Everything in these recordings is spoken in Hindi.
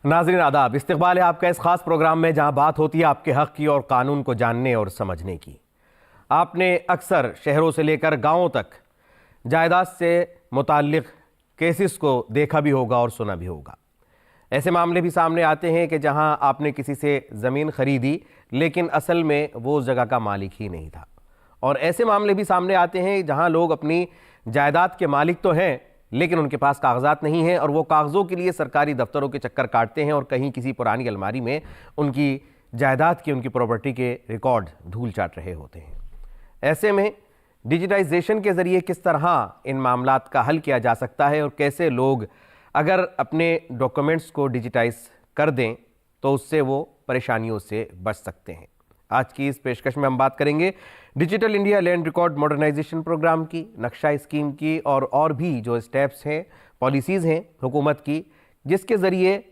नाज़रीन आदाब, इस्तक़बाल है आपका इस ख़ास प्रोग्राम में जहां बात होती है आपके हक़ की और कानून को जानने और समझने की। आपने अक्सर शहरों से लेकर गाँवों तक जायदाद से मुताल्लिक़ केसेस को देखा भी होगा और सुना भी होगा। ऐसे मामले भी सामने आते हैं कि जहां आपने किसी से ज़मीन ख़रीदी लेकिन असल में वो उस जगह का मालिक ही नहीं था। और ऐसे मामले भी सामने आते हैं जहां लोग अपनी जायदाद के मालिक तो हैं लेकिन उनके पास कागजात नहीं हैं और वो कागज़ों के लिए सरकारी दफ्तरों के चक्कर काटते हैं और कहीं किसी पुरानी अलमारी में उनकी जायदाद की, उनकी प्रॉपर्टी के रिकॉर्ड धूल चाट रहे होते हैं। ऐसे में डिजिटाइजेशन के ज़रिए किस तरह इन मामलात का हल किया जा सकता है और कैसे लोग अगर अपने डॉक्यूमेंट्स को डिजिटाइज कर दें तो उससे वो परेशानियों से बच सकते हैं। आज की इस पेशकश में हम बात करेंगे digital India land record modernisation programme की, नक्शा स्कीम की और भी जो स्टेप्स हैं, पॉलिसीज़ हैं हुकूमत की, जिसके ज़रिए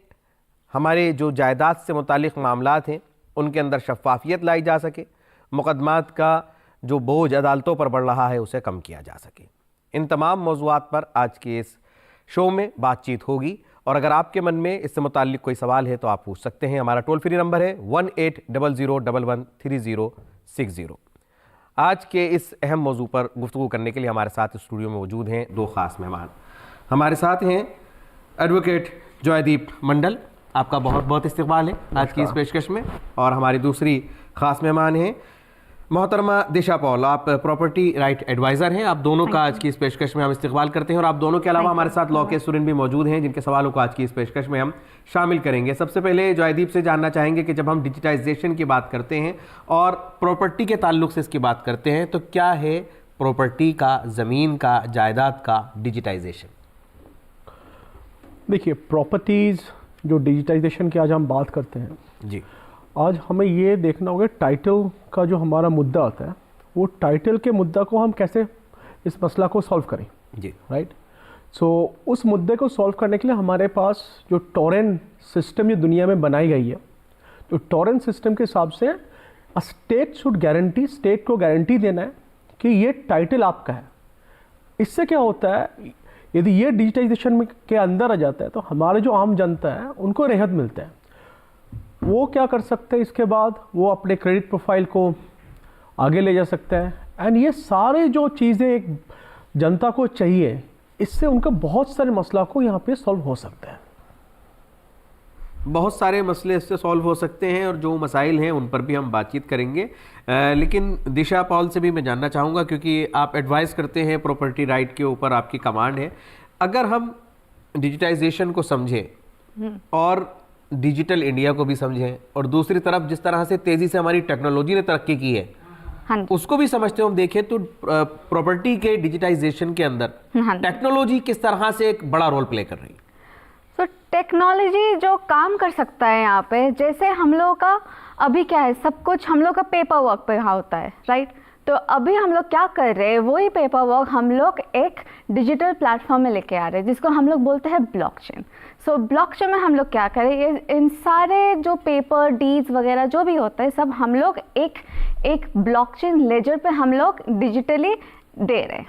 हमारे जो जायदाद से मुतालिक मामलात हैं उनके अंदर शफाफियत लाई जा सके, मुकदमात का जो बोझ अदालतों पर बढ़ रहा है उसे कम किया जा सके। इन तमाम मौज़ूआत पर आज के इस शो में बातचीत होगी और अगर आपके मन में इससे मुताल्लिक कोई सवाल है तो आप पूछ सकते हैं। हमारा टोल फ्री नंबर है 1800113060। आज के इस अहम मौजू पर गुफ्तगू करने के लिए हमारे साथ स्टूडियो में मौजूद हैं दो ख़ास मेहमान। हमारे साथ हैं एडवोकेट जॉयदीप मंडल, आपका बहुत बहुत इस्तकबाल है आज की इस पेशकश में। और हमारी दूसरी ख़ास मेहमान हैं मोहतरमा दिशा पॉल, आप प्रॉपर्टी राइट एडवाइज़र हैं। आप दोनों का आज की इस पेशकश में हम इस्तकबाल करते हैं और आप दोनों के अलावा हमारे साथ लॉ के स्टूडेंट भी मौजूद हैं जिनके सवालों को आज की इस पेशकश में हम शामिल करेंगे। सबसे पहले जॉयदीप से जानना चाहेंगे कि जब हम डिजिटाइजेशन की बात करते हैं और प्रॉपर्टी के ताल्लुक से इसकी बात करते हैं तो क्या है प्रॉपर्टी का, ज़मीन का, जायदाद का डिजिटाइजेशन? देखिए, प्रॉपर्टीज़ जो डिजिटाइजेशन की आज हम बात करते हैं जी, आज हमें ये देखना होगा टाइटल का जो हमारा मुद्दा आता है वो टाइटल के मुद्दा को हम कैसे इस मसला को सॉल्व करें जी, राइट। सो उस मुद्दे को सॉल्व करने के लिए हमारे पास जो टोरेंट सिस्टम ये दुनिया में बनाई गई है, तो टोरेंट सिस्टम के हिसाब से स्टेट शुड गारंटी, स्टेट को गारंटी देना है कि ये टाइटल आपका है। इससे क्या होता है, यदि ये डिजिटाइजेशन के अंदर आ जाता है तो हमारे जो आम जनता है उनको राहत मिलता है। वो क्या कर सकते हैं, इसके बाद वो अपने क्रेडिट प्रोफाइल को आगे ले जा सकते हैं एंड ये सारे जो चीज़ें एक जनता को चाहिए, इससे उनका बहुत सारे मसला को यहाँ पे सॉल्व हो सकता है। बहुत सारे मसले इससे सॉल्व हो सकते हैं और जो मसाइल हैं उन पर भी हम बातचीत करेंगे। लेकिन दिशा पॉल से भी मैं जानना चाहूँगा क्योंकि आप एडवाइस करते हैं, प्रॉपर्टी राइट के ऊपर आपकी कमांड है। अगर हम डिजिटाइजेशन को समझें और डिजिटल इंडिया को भी समझें और दूसरी तरफ जिस तरह से तेज़ी से हमारी टेक्नोलॉजी ने तरक्की की है उसको भी समझते हो, हम देखें तो प्रॉपर्टी के डिजिटाइजेशन के अंदर टेक्नोलॉजी किस तरह से एक बड़ा रोल प्ले कर रही है? तो टेक्नोलॉजी जो काम कर सकता है यहाँ पे, जैसे हम लोग का अभी क्या है, सब कुछ हम लोग का पेपर वर्क पे यहाँ होता है राइट। तो अभी हम लोग क्या कर रहे हैं, वही पेपर वर्क हम लोग एक डिजिटल प्लेटफॉर्म में लेके आ रहे हैं जिसको हम लोग बोलते हैं ब्लॉकचेन। सो ब्लॉकचेन में हम लोग क्या करें, इन सारे जो पेपर डीड्स वगैरह जो भी होता है सब हम लोग एक ब्लॉकचेन लेजर पे हम लोग डिजिटली दे रहे हैं।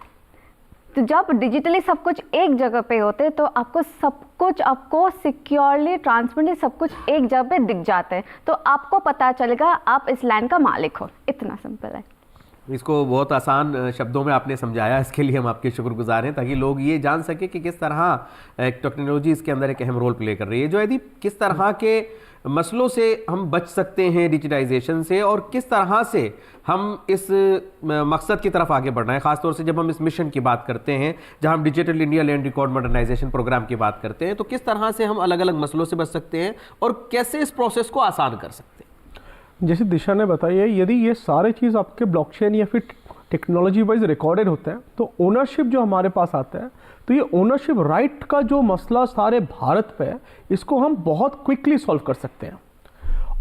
तो जब डिजिटली सब कुछ एक जगह पे होते हैं तो आपको सब कुछ, आपको सिक्योरली, ट्रांसपेरेंटली सब कुछ एक जगह पे दिख जाते हैं, तो आपको पता चलेगा आप इस लैंड का मालिक हो। इतना सिंपल है। इसको बहुत आसान शब्दों में आपने समझाया, इसके लिए हम आपके शुक्रगुजार हैं ताकि लोग ये जान सके कि किस तरह एक टेक्नोलॉजी इसके अंदर एक अहम रोल प्ले कर रही है। जॉयदीप, किस तरह के मसलों से हम बच सकते हैं डिजिटाइजेशन से और किस तरह से हम इस मकसद की तरफ आगे बढ़ना है, ख़ासतौर से जब हम इस मिशन की बात करते हैं जहां हम digital India land record modernisation programme की बात करते हैं, तो किस तरह से हम अलग अलग मसलों से बच सकते हैं और कैसे इस प्रोसेस को आसान कर सकते हैं? जैसे दिशा ने बताया, यदि ये सारे चीज़ आपके ब्लॉकचेन या फिर टेक्नोलॉजी वाइज रिकॉर्डेड होते हैं तो ओनरशिप जो हमारे पास आता है, तो ये ओनरशिप राइट का जो मसला सारे भारत पे है, इसको हम बहुत क्विकली सॉल्व कर सकते हैं।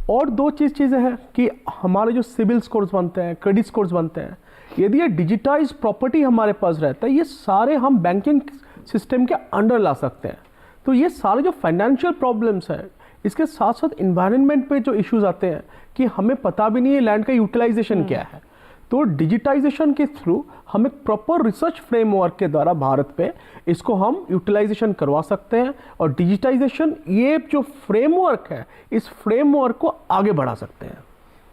और दो चीज़ें हैं कि हमारे जो सिविल स्कोर्स बनते हैं, क्रेडिट स्कोर्स बनते हैं, यदि ये डिजिटाइज प्रॉपर्टी हमारे पास रहता है, ये सारे हम बैंकिंग सिस्टम के अंडर ला सकते हैं। तो ये सारे जो फाइनेंशियल प्रॉब्लम्स हैं, इसके साथ साथ इन्वायरमेंट पे जो इश्यूज आते हैं कि हमें पता भी नहीं है लैंड का यूटिलाइजेशन क्या है, तो डिजिटाइजेशन के थ्रू हम एक प्रॉपर रिसर्च फ्रेमवर्क के द्वारा भारत पे इसको हम यूटिलाइजेशन करवा सकते हैं, और डिजिटाइजेशन ये जो फ्रेमवर्क है इस फ्रेमवर्क को आगे बढ़ा सकते हैं।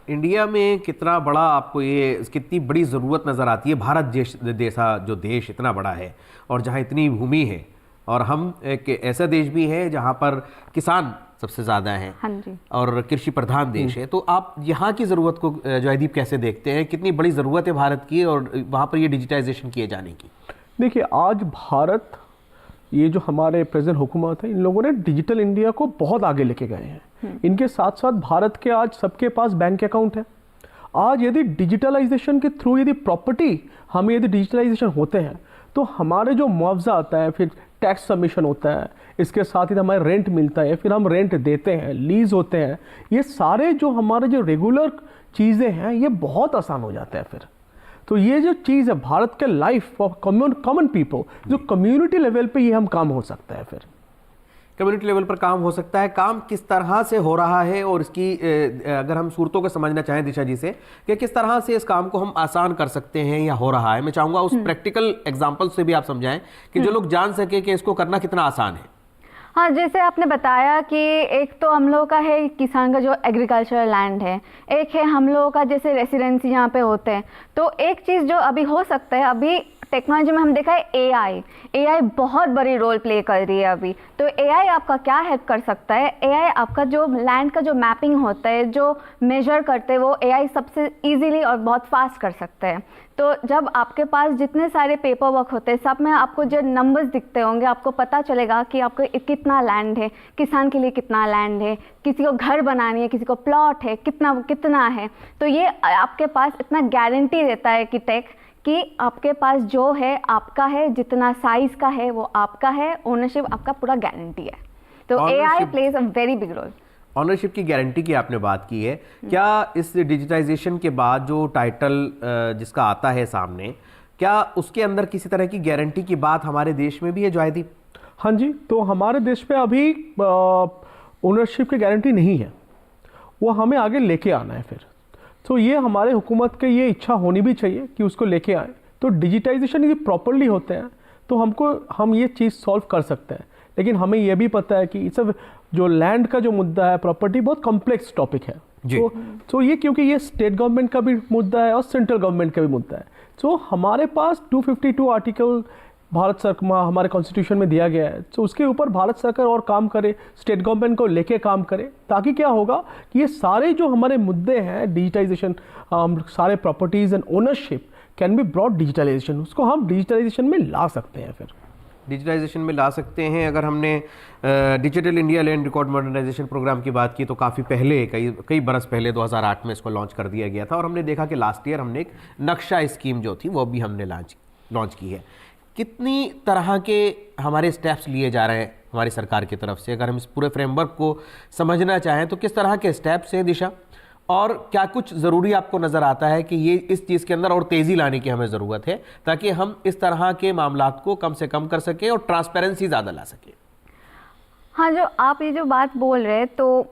इंडिया में कितना बड़ा आपको ये कितनी बड़ी ज़रूरत नज़र आती है? भारत जैसा जो देश इतना बड़ा है और जहाँ इतनी भूमि है, और हम एक ऐसा देश भी है जहाँ पर किसान सबसे ज़्यादा हैं, हाँ जी, और कृषि प्रधान देश है। तो आप यहाँ की ज़रूरत को जयदीप कैसे देखते हैं? कितनी बड़ी ज़रूरत है भारत की और वहाँ पर ये डिजिटाइजेशन किए जाने की? देखिए, आज भारत, ये जो हमारे प्रेजेंट हुकूमत है, इन लोगों ने डिजिटल इंडिया को बहुत आगे लेके गए हैं। इनके साथ साथ भारत के आज सबके पास बैंक अकाउंट है। आज यदि डिजिटलाइजेशन के थ्रू यदि प्रॉपर्टी हमें यदि डिजिटलाइजेशन होते हैं तो हमारे जो मुआवजा आता है, फिर टैक्स सबमिशन होता है, इसके साथ ही हमारे रेंट मिलता है, फिर हम रेंट देते हैं, लीज होते हैं, ये सारे जो हमारे जो रेगुलर चीज़ें हैं ये बहुत आसान हो जाता है फिर। तो ये जो चीज़ है भारत के लाइफ ऑफ कॉमन पीपल, जो कम्युनिटी लेवल पे ये हम काम हो सकता है फिर। कम्युनिटी लेवल पर काम हो सकता है। काम किस तरह से हो रहा है, और इसकी अगर हम सूरतों को समझना चाहें दिशा जी से, कि किस तरह से इस काम को हम आसान कर सकते हैं या हो रहा है, मैं चाहूँगा उस प्रैक्टिकल एग्जाम्पल से भी आप समझाएं कि जो लोग जान सके कि इसको करना कितना आसान है। हाँ, जैसे आपने बताया कि एक तो हम लोगों का है किसान का जो एग्रीकल्चरल लैंड है, एक है हम लोगों का जैसे रेसिडेंसी यहाँ पे होते हैं। तो एक चीज़ जो अभी हो सकता है, अभी टेक्नोलॉजी में हम देखा है एआई बहुत बड़ी रोल प्ले कर रही है अभी। तो एआई आपका क्या हेल्प कर सकता है? एआई आपका जो लैंड का जो मैपिंग होता है, जो मेजर करते हैं, वो एआई सबसे इजीली और बहुत फास्ट कर सकते हैं। तो जब आपके पास जितने सारे पेपर वर्क होते हैं, सब में आपको जो नंबर्स दिखते होंगे, आपको पता चलेगा कि आपको कितना लैंड है, किसान के लिए कितना लैंड है, किसी को घर बनानी है, किसी को प्लॉट है, कितना है। तो ये आपके पास इतना गारंटी देता है कि टेक कि आपके पास जो है आपका है, जितना साइज का है वो आपका है, ओनरशिप आपका पूरा गारंटी है। तो AI plays a very big role. Ownership की गारंटी की आपने बात की है, क्या इस डिजिटाइजेशन के बाद जो टाइटल जिसका आता है सामने, क्या उसके अंदर किसी तरह की गारंटी की बात हमारे देश में भी है जयदीप? हाँ जी, तो हमारे देश में अभी ओनरशिप की गारंटी नहीं है, वो हमें आगे लेके आना है फिर। तो ये हमारे हुकूमत के ये इच्छा होनी भी चाहिए कि उसको लेके आए। तो डिजिटाइजेशन यदि प्रॉपरली होते हैं तो हम ये चीज़ सॉल्व कर सकते हैं। लेकिन हमें ये भी पता है कि सब जो लैंड का जो मुद्दा है, प्रॉपर्टी, बहुत कॉम्प्लेक्स टॉपिक है। तो ये क्योंकि ये स्टेट गवर्नमेंट का भी मुद्दा है और सेंट्रल गवर्नमेंट का भी मुद्दा है। तो हमारे पास 252 आर्टिकल भारत सरकार हमारे कॉन्स्टिट्यूशन में दिया गया है। तो उसके ऊपर भारत सरकार और काम करे, स्टेट गवर्नमेंट को लेके काम करे, ताकि क्या होगा कि ये सारे जो हमारे मुद्दे हैं डिजिटाइजेशन, सारे properties and ownership can be brought digitalisation, उसको हम डिजिटलाइजेशन में ला सकते हैं फिर। डिजिटाइजेशन में ला सकते हैं। अगर हमने digital India land record modernisation programme की बात की तो काफ़ी पहले, कई बरस पहले 2008 में इसको लॉन्च कर दिया गया था, और हमने देखा कि लास्ट ईयर हमने एक नक्शा स्कीम जो थी वो भी हमने लॉन्च की है। कितनी तरह के हमारे स्टेप्स लिए जा रहे हैं हमारी सरकार की तरफ से? अगर हम इस पूरे फ्रेमवर्क को समझना चाहें तो किस तरह के स्टेप्स हैं दिशा, और क्या कुछ ज़रूरी आपको नज़र आता है कि ये इस चीज़ के अंदर और तेज़ी लाने की हमें ज़रूरत है, ताकि हम इस तरह के मामलात को कम से कम कर सकें और ट्रांसपेरेंसी ज़्यादा ला सकें? हाँ, जो आप ये जो बात बोल रहे हैं, तो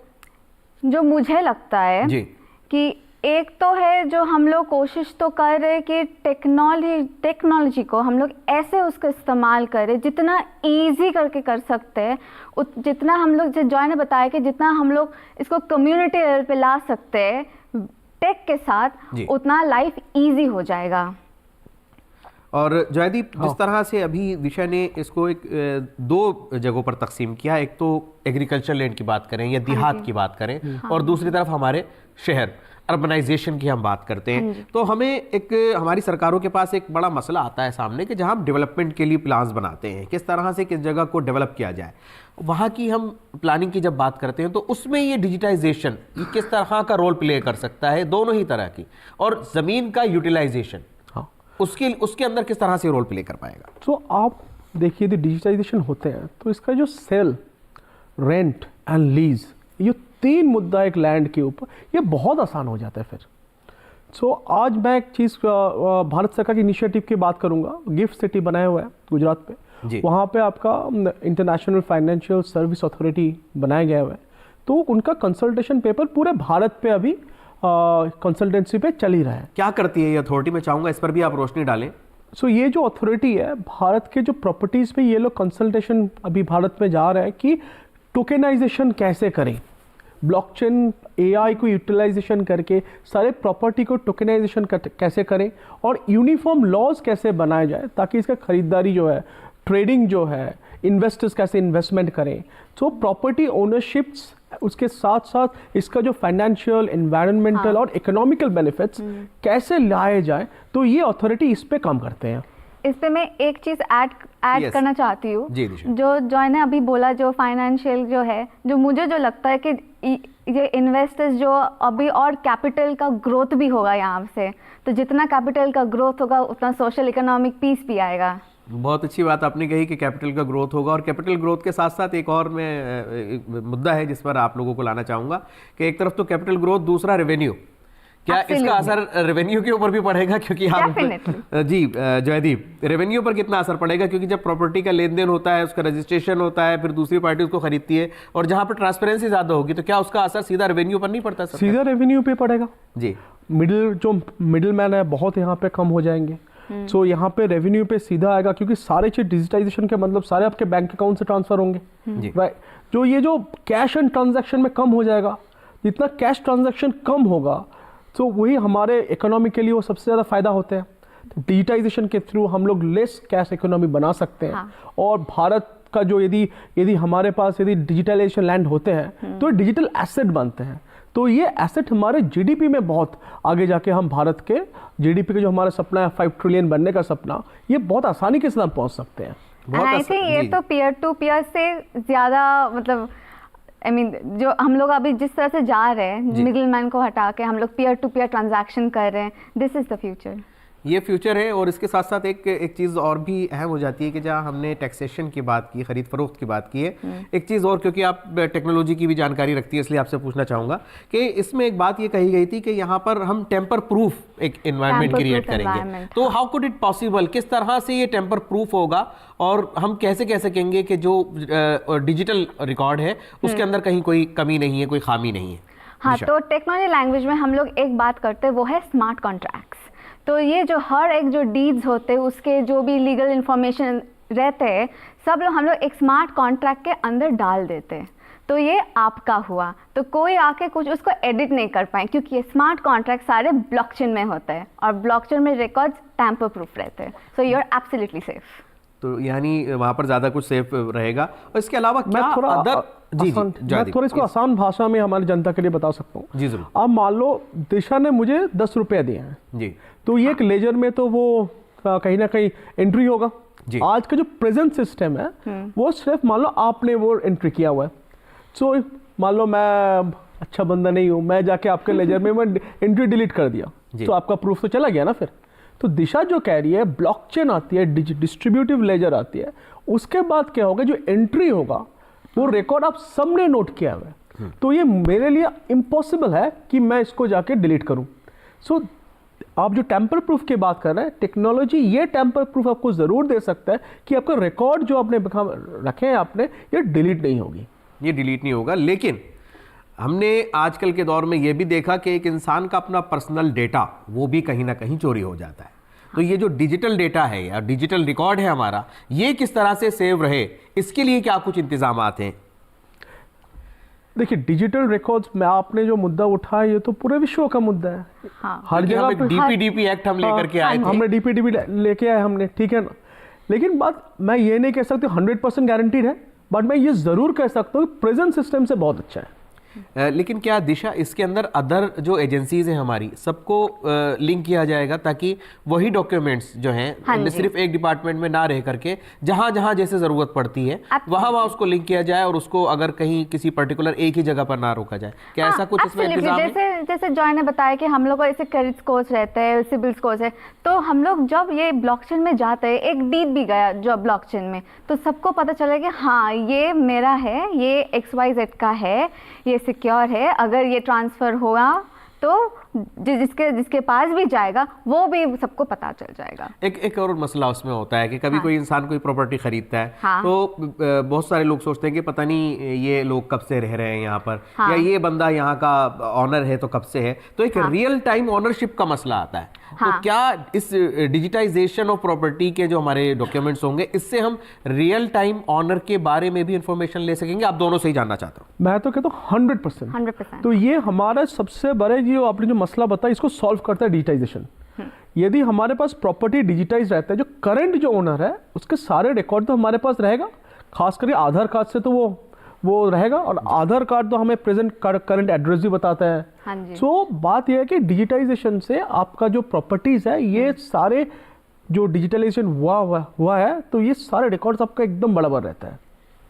जो मुझे लगता है जी, कि एक तो है जो हम लोग कोशिश तो कर रहे हैं कि टेक्नोलॉजी को हम लोग ऐसे उसका इस्तेमाल करें जितना इजी करके कर सकते हैं, जितना हम लोग, जो जॉय ने बताया कि जितना हम लोग इसको कम्युनिटी लेवल पे ला सकते हैं टेक के साथ, उतना लाइफ इजी हो जाएगा। और जयदीप, जिस तरह से अभी दिशा ने इसको एक दो जगहों पर तकसीम किया, एक तो एग्रीकल्चर लैंड की बात करें या देहात की बात करें, और दूसरी तरफ हमारे शहर, अर्बनाइजेशन की हम बात करते हैं, तो हमारी सरकारों के पास एक बड़ा मसला आता है सामने कि जहां हम डेवलपमेंट के लिए प्लान्स बनाते हैं, किस तरह से किस जगह को डेवलप किया जाए, वहां की हम प्लानिंग की जब बात करते हैं तो उसमें ये डिजिटाइजेशन किस तरह का रोल प्ले कर सकता है, दोनों ही तरह की, और ज़मीन का यूटिलाइजेशन उसके अंदर किस तरह से रोल प्ले कर पाएगा? तो आप देखिए, यदि डिजिटाइजेशन होते हैं तो इसका जो सेल, रेंट एंड लीज, ये 3 मुद्दा एक लैंड के ऊपर, ये बहुत आसान हो जाता है फिर। सो आज मैं एक चीज़ भारत सरकार की इनिशिएटिव की बात करूंगा। गिफ्ट सिटी बनाया हुआ है गुजरात पे, वहाँ पे आपका इंटरनेशनल फाइनेंशियल सर्विस अथॉरिटी बनाया गया हुआ है। तो उनका कंसल्टेशन पेपर पूरे भारत पे अभी कंसल्टेंसी पे चल ही रहा है। क्या करती है ये अथॉरिटी? मैं चाहूँगा इस पर भी आप रोशनी डालें। सो ये जो अथॉरिटी है भारत के जो प्रॉपर्टीज़ पे ये लोग कंसल्टेशन अभी भारत में जा रहे हैं कि टोकेनाइजेशन कैसे करें, ब्लॉकचेन एआई को यूटिलाइजेशन करके सारे प्रॉपर्टी को टोकेनाइजेशन कैसे करें और यूनिफॉर्म लॉज कैसे बनाए जाए ताकि इसका खरीदारी जो है, ट्रेडिंग जो है, इन्वेस्टर्स कैसे इन्वेस्टमेंट करें। तो प्रॉपर्टी ओनरशिप्स उसके साथ साथ इसका जो फाइनेंशियल, एनवायरमेंटल और इकोनॉमिकल बेनिफिट्स कैसे लाए जाए, तो ये अथॉरिटी इस पे काम करते हैं। इस पे मैं एक चीज़ ऐड Yes. करना चाहती हूँ। जी, दिशा। जो जॉय ने अभी बोला, जो फाइनेंशियल जो है, जो मुझे जो लगता है कि ये इन्वेस्टर्स जो अभी और कैपिटल का ग्रोथ भी होगा यहाँ से, तो जितना कैपिटल का ग्रोथ होगा उतना सोशल इकोनॉमिक पीस भी आएगा। बहुत अच्छी बात आपने कही कि कैपिटल का ग्रोथ होगा, और कैपिटल ग्रोथ के साथ साथ एक और एक मुद्दा है जिस पर आप लोगों को लाना चाहूँगा कि एक तरफ तो कैपिटल ग्रोथ, दूसरा रेवेन्यू। क्या इसका असर रेवेन्यू के ऊपर भी पड़ेगा? क्योंकि आप जी जयदीप, रेवेन्यू पर कितना असर पड़ेगा? क्योंकि जब प्रॉपर्टी का लेन देन होता है, उसका रजिस्ट्रेशन होता है, फिर दूसरी पार्टी उसको खरीदती है, और जहाँ पर ट्रांसपेरेंसी ज़्यादा होगी तो क्या उसका असर सीधा रेवेन्यू पर नहीं पड़ता? सीधा रेवेन्यू पे पड़ेगा जी। मिडिल मैन है बहुत यहाँ पे कम हो जाएंगे। सो यहाँ पे रेवेन्यू पे सीधा आएगा क्योंकि सारे चीज डिजिटाइजेशन के मतलब सारे आपके बैंक अकाउंट से ट्रांसफर होंगे, राइट। जो ये जो कैश एंड ट्रांजैक्शन में कम हो जाएगा, जितना कैश ट्रांजैक्शन कम होगा तो वही हमारे इकोनॉमी के लिए वो सबसे ज़्यादा फायदा होते हैं। डिजिटाइजेशन के थ्रू हम लोग लेस कैश इकोनॉमी बना सकते हैं। हाँ। और भारत का जो यदि हमारे पास यदि डिजिटलाइजेशन लैंड होते हैं तो डिजिटल एसेट बनते हैं, तो ये एसेट हमारे जीडीपी में बहुत आगे जाके हम भारत के जीडीपी का जो हमारा सपना है 5 ट्रिलियन बनने का सपना, ये बहुत आसानी के साथ पहुंच सकते हैं। आई थिंक ये तो पीयर टू पीयर से ज़्यादा, मतलब I mean, जो हम लोग अभी जिस तरह से जा रहे हैं, मिडिल मैन को हटा के हम लोग पीयर टू पीयर ट्रांजैक्शन कर रहे हैं, दिस इज द फ्यूचर। ये फ्यूचर है। और इसके साथ साथ एक चीज़ और भी अहम हो जाती है कि जहाँ हमने टैक्सेशन की बात की, खरीद फरोख्त की बात की है, एक चीज़ और, क्योंकि आप टेक्नोलॉजी की भी जानकारी रखती है इसलिए आपसे पूछना चाहूँगा कि इसमें एक बात ये कही गई थी कि यहाँ पर हम टेम्पर प्रूफ एक एनवायरनमेंट क्रिएट करेंगे। तो हाउ कुड इट पॉसिबल, किस तरह से ये टेम्पर प्रूफ होगा, और हम कैसे कह सकेंगे कि जो डिजिटल रिकॉर्ड है उसके अंदर कहीं कोई कमी नहीं है, कोई खामी नहीं है? हाँ, तो टेक्नोलॉजी लैंग्वेज में हम लोग एक बात करते हैं, वो है स्मार्ट कॉन्ट्रैक्ट्स। तो ये जो हर एक जो डीड्स होते हैं उसके जो भी लीगल इंफॉर्मेशन रहते हैं, सब लोग हम लोग एक स्मार्ट कॉन्ट्रैक्ट के अंदर डाल देते हैं। तो ये आपका हुआ, तो कोई आके कुछ उसको एडिट नहीं कर पाए, क्योंकि ये स्मार्ट कॉन्ट्रैक्ट सारे ब्लॉकचेन में होते हैं और ब्लॉकचेन में रिकॉर्ड्स टैम्पर प्रूफ रहते हैं। So you are absolutely safe. तो यानी वहाँ पर ज़्यादा कुछ सेफ रहेगा। और इसके अलावा क्या थोड़ा मैं थोड़ा इसको आसान भाषा में हमारी जनता के लिए बता सकता हूँ। जी जरूर। अब मान लो दिशा ने मुझे 10 रुपये दिए हैं जी, तो ये एक लेजर में तो वो कहीं ना कहीं एंट्री होगा। आज का जो प्रेजेंट सिस्टम है वो सिर्फ मान लो आपने वो एंट्री किया हुआ है। सो मान लो मैं अच्छा बंदा नहीं हूँ, मैं जाके आपके लेजर में मैं एंट्री डिलीट कर दिया, तो आपका प्रूफ तो चला गया ना। फिर तो दिशा जो कह रही है ब्लॉकचेन आती है, डिस्ट्रीब्यूटिव लेजर आती है, उसके बाद क्या होगा, जो एंट्री होगा वो रिकॉर्ड आप सबने नोट किया हुआ है, तो ये मेरे लिए इम्पॉसिबल है कि मैं इसको जाके डिलीट करूं। सो आप जो टेम्पर प्रूफ की बात कर रहे हैं, टेक्नोलॉजी ये टेम्पर प्रूफ आपको जरूर दे सकता है कि आपका रिकॉर्ड जो आपने रखे हैं आपने, ये डिलीट नहीं होगी, ये डिलीट नहीं होगा। लेकिन हमने आजकल के दौर में ये भी देखा कि एक इंसान का अपना पर्सनल डेटा वो भी कहीं ना कहीं चोरी हो जाता है। तो ये जो डिजिटल डेटा है या डिजिटल रिकॉर्ड है हमारा, ये किस तरह से सेव रहे, इसके लिए क्या कुछ इंतजामात हैं? देखिए, डिजिटल रिकॉर्ड्स में आपने जो मुद्दा उठाया ये तो पूरे विश्व का मुद्दा है। हाँ। हर जगह पे डीपीडीपी एक्ट हम लेकर के आए थे, हमने डीपीडीपी लेके आए हमने, ठीक है ना। लेकिन बात मैं ये नहीं कह सकती 100% गारंटीड है, बट मैं ये जरूर कह सकता हूँ प्रेजेंट सिस्टम से बहुत अच्छा है। लेकिन क्या दिशा इसके अंदर अदर जो एजेंसीज हैं हमारी, सबको लिंक किया जाएगा ताकि वही डॉक्यूमेंट्स जो हैं सिर्फ एक डिपार्टमेंट में ना रह करके जहां जहां जैसे जरूरत पड़ती है वहां वहां उसको लिंक किया जाए, और उसको अगर कहीं किसी पर्टिकुलर एक ही जगह पर ना रोका जाए? क्या ऐसा कुछ इसमें इंतजाम है? जैसे जॉय ने बताया कि हम लोग को ऐसे क्रेडिट स्कोर्स रहते हैं, सिबिल स्कोर्स है, तो हम लोग जब ये ब्लॉकचेन में जाते हैं, एक डीड भी गया जो ब्लॉकचेन में, तो सबको पता चला कि हाँ ये मेरा है, ये XYZ का है, ये सिक्योर है, अगर ये ट्रांसफ़र हुआ तो जिसके जिसके पास भी जाएगा वो भी सबको पता चल जाएगा। एक और मसला उसमें होता है कि कभी कोई इंसान कोई प्रॉपर्टी खरीदता है, तो बहुत सारे लोग सोचते हैं कि पता नहीं ये लोग कब से रह रहे हैं यहाँ पर, या ये बंदा यहाँ का ऑनर है तो कब से है, तो एक रियल टाइम ऑनरशिप का मसला आता है। तो क्या इस डिजिटाइजेशन ऑफ प्रॉपर्टी के जो हमारे डॉक्यूमेंट्स होंगे, इससे हम रियल टाइम ऑनर के बारे में भी इंफॉर्मेशन ले सकेंगे? आप दोनों से ही जानना चाहता हूँ। मैं तो कहता हूँ 100%। तो ये हमारा सबसे बड़े जो आपने जो मसला बताया, इसको सॉल्व करता है डिजिटाइजेशन। यदि हमारे पास प्रॉपर्टी डिजिटाइज रहता है, जो करंट जो ओनर है उसके सारे रिकॉर्ड तो हमारे पास रहेगा, खास करके आधार कार्ड से तो वो रहेगा, और आधार कार्ड तो हमें प्रेजेंट करंट एड्रेस भी बताता है। हाँ जी। सो बात यह है कि डिजिटाइजेशन से आपका जो प्रॉपर्टीज है, ये सारे जो डिजिटलाइजेशन हुआ है, तो ये सारे रिकॉर्ड्स आपका एकदम बराबर रहता है,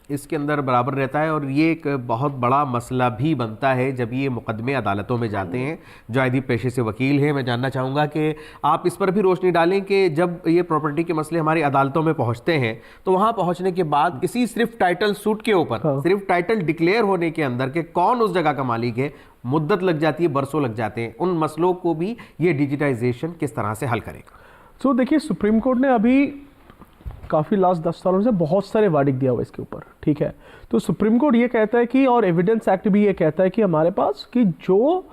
इसके अंदर बराबर रहता है। और ये एक बहुत बड़ा मसला भी बनता है जब ये मुकदमे अदालतों में जाते हैं। जो आदि पेशे से वकील हैं, मैं जानना चाहूँगा कि आप इस पर भी रोशनी डालें कि जब ये प्रॉपर्टी के मसले हमारी अदालतों में पहुँचते हैं, तो वहाँ पहुँचने के बाद किसी सिर्फ टाइटल सूट के ऊपर, सिर्फ टाइटल डिक्लेयर होने के अंदर कि कौन उस जगह का मालिक है, मुद्दत लग जाती है, बरसों लग जाते हैं। उन मसलों को भी ये डिजिटाइजेशन किस तरह से हल करेगा? सो देखिए, सुप्रीम कोर्ट ने अभी काफ़ी लास्ट 10 सालों से बहुत सारे वर्डिक्ट दिया हुआ इसके ऊपर, ठीक है। तो सुप्रीम कोर्ट ये कहता है कि, और एविडेंस एक्ट भी ये कहता है कि हमारे पास कि जो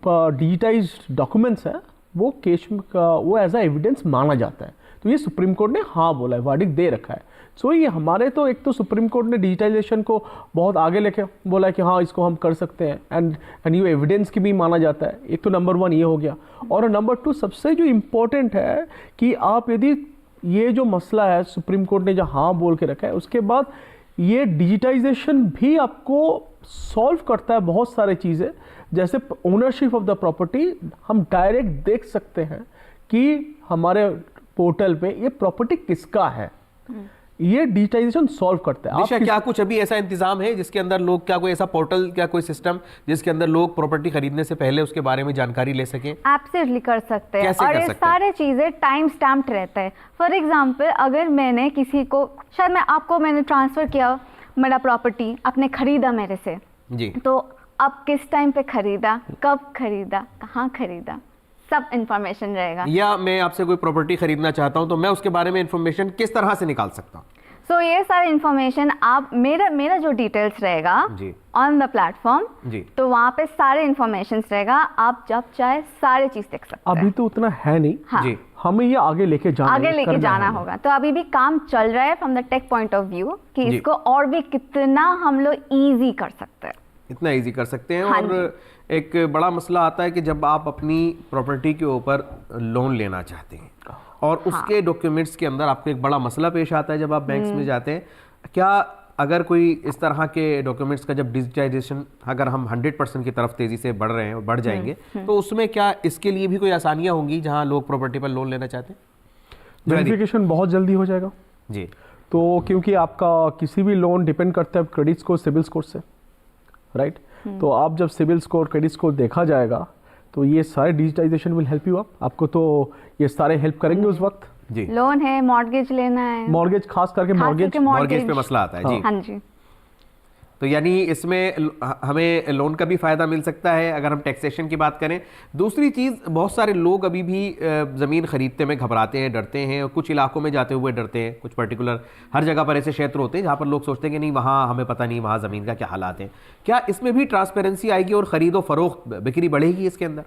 डिजिटाइज्ड डॉक्यूमेंट्स हैं वो केस वो एज अ एविडेंस माना जाता है। तो ये सुप्रीम कोर्ट ने हाँ बोला है, वर्डिक्ट दे रखा है। सो ये हमारे तो एक तो सुप्रीम कोर्ट ने डिजिटाइजेशन को बहुत आगे लेके बोला है कि हाँ इसको हम कर सकते हैं, एंड ये एविडेंस की भी माना जाता है। एक तो नंबर 1 ये हो गया, और नंबर 2 सबसे जो इम्पोर्टेंट है कि आप यदि ये जो मसला है सुप्रीम कोर्ट ने जो हाँ बोल के रखा है, उसके बाद ये डिजिटाइजेशन भी आपको सॉल्व करता है बहुत सारे चीज़ें, जैसे ओनरशिप ऑफ द प्रॉपर्टी हम डायरेक्ट देख सकते हैं कि हमारे पोर्टल पे ये प्रॉपर्टी किसका है। ये डिजिटाइजेशन सॉल्व करता है। दिशा, क्या कुछ अभी ऐसा इंतजाम है जिसके अंदर लोग, क्या कोई ऐसा पोर्टल, क्या कोई सिस्टम जिसके अंदर लोग प्रॉपर्टी खरीदने से पहले उसके बारे में जानकारी ले सकें? एब्सोल्युटली कर सकते हैं, और ये सारे चीजें टाइम स्टैम्प्ड रहता है। फॉर एग्जांपल, अगर मैंने किसी को, शायद मैंने ट्रांसफर किया मेरा प्रॉपर्टी, आपने खरीदा मेरे से जी, तो अब किस टाइम पे खरीदा, कब खरीदा, कहाँ खरीदा, सब इंफॉर्मेशन रहेगा। या मैं आपसे कोई प्रॉपर्टी खरीदना चाहता हूं तो मैं उसके बारे में इंफॉर्मेशन किस तरह से निकाल सकता हूं? सो ये सारे इंफॉर्मेशन आप मेरा जो डिटेल्स रहेगा ऑन द प्लेटफॉर्म, तो वहाँ पे सारे इंफॉर्मेशन रहेगा, आप जब चाहे सारे चीज देख सकते हैं। अभी तो उतना है नहीं। हाँ। जी, हमें ये आगे लेके जाना होगा। तो अभी भी काम चल रहा है from the tech point of view कि इसको और भी कितना हम लोग ईजी कर सकते हैं, इतना ईजी कर सकते हैं। हाँ, और एक बड़ा मसला आता है कि जब आप अपनी प्रॉपर्टी के ऊपर लोन लेना चाहते हैं और उसके डॉक्यूमेंट्स के अंदर आपको एक बड़ा मसला पेश आता है जब आप बैंक्स में जाते हैं। क्या अगर कोई इस तरह के डॉक्यूमेंट्स का जब डिजिटाइजेशन, अगर हम 100% की तरफ तेजी से बढ़ रहे हैं और बढ़ जाएंगे, तो उसमें क्या इसके लिए भी कोई आसानियां होंगी जहां लोग प्रॉपर्टी पर लोन लेना चाहते हैं? वेरिफिकेशन बहुत जल्दी हो जाएगा जी। तो क्योंकि आपका किसी भी लोन डिपेंड करता है क्रेडिट स्कोर, सिबिल स्कोर से, राइट। तो आप जब सिबिल स्कोर, क्रेडिट स्कोर देखा जाएगा तो ये सारे डिजिटाइजेशन विल हेल्प यू आपको तो ये सारे हेल्प करेंगे उस वक्त। जी, लोन है, मॉर्गेज लेना है, मॉर्गेज खास करके मॉर्गेज पे मसला आता है। जी, हाँ जी। तो यानी इसमें हमें लोन का भी फ़ायदा मिल सकता है अगर हम टैक्सेशन की बात करें। दूसरी चीज़, बहुत सारे लोग अभी भी ज़मीन ख़रीदते में घबराते हैं, डरते हैं, और कुछ इलाकों में जाते हुए डरते हैं। कुछ पर्टिकुलर हर जगह पर ऐसे क्षेत्र होते हैं जहाँ पर लोग सोचते हैं कि नहीं, वहाँ हमें पता नहीं वहाँ ज़मीन का क्या हालात हैं। क्या इसमें भी ट्रांसपेरेंसी आएगी और ख़रीदो फरोख्त, बिक्री बढ़ेगी इसके अंदर?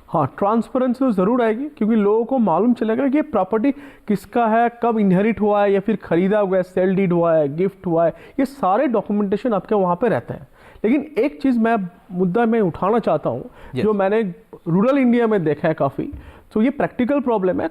हाँ, ट्रांसपेरेंसी तो ज़रूर आएगी, क्योंकि लोगों को मालूम चलेगा कि ये प्रॉपर्टी किसका है, कब इनहेरिट हुआ है या फिर ख़रीदा हुआ है, सेल डीड हुआ है, गिफ्ट हुआ है, ये सारे डॉक्यूमेंटेशन आपके वहाँ पे रहते हैं। लेकिन एक चीज़ मुद्दा मैं उठाना चाहता हूँ, जो मैंने रूरल इंडिया में देखा है काफ़ी, तो ये प्रैक्टिकल प्रॉब्लम है।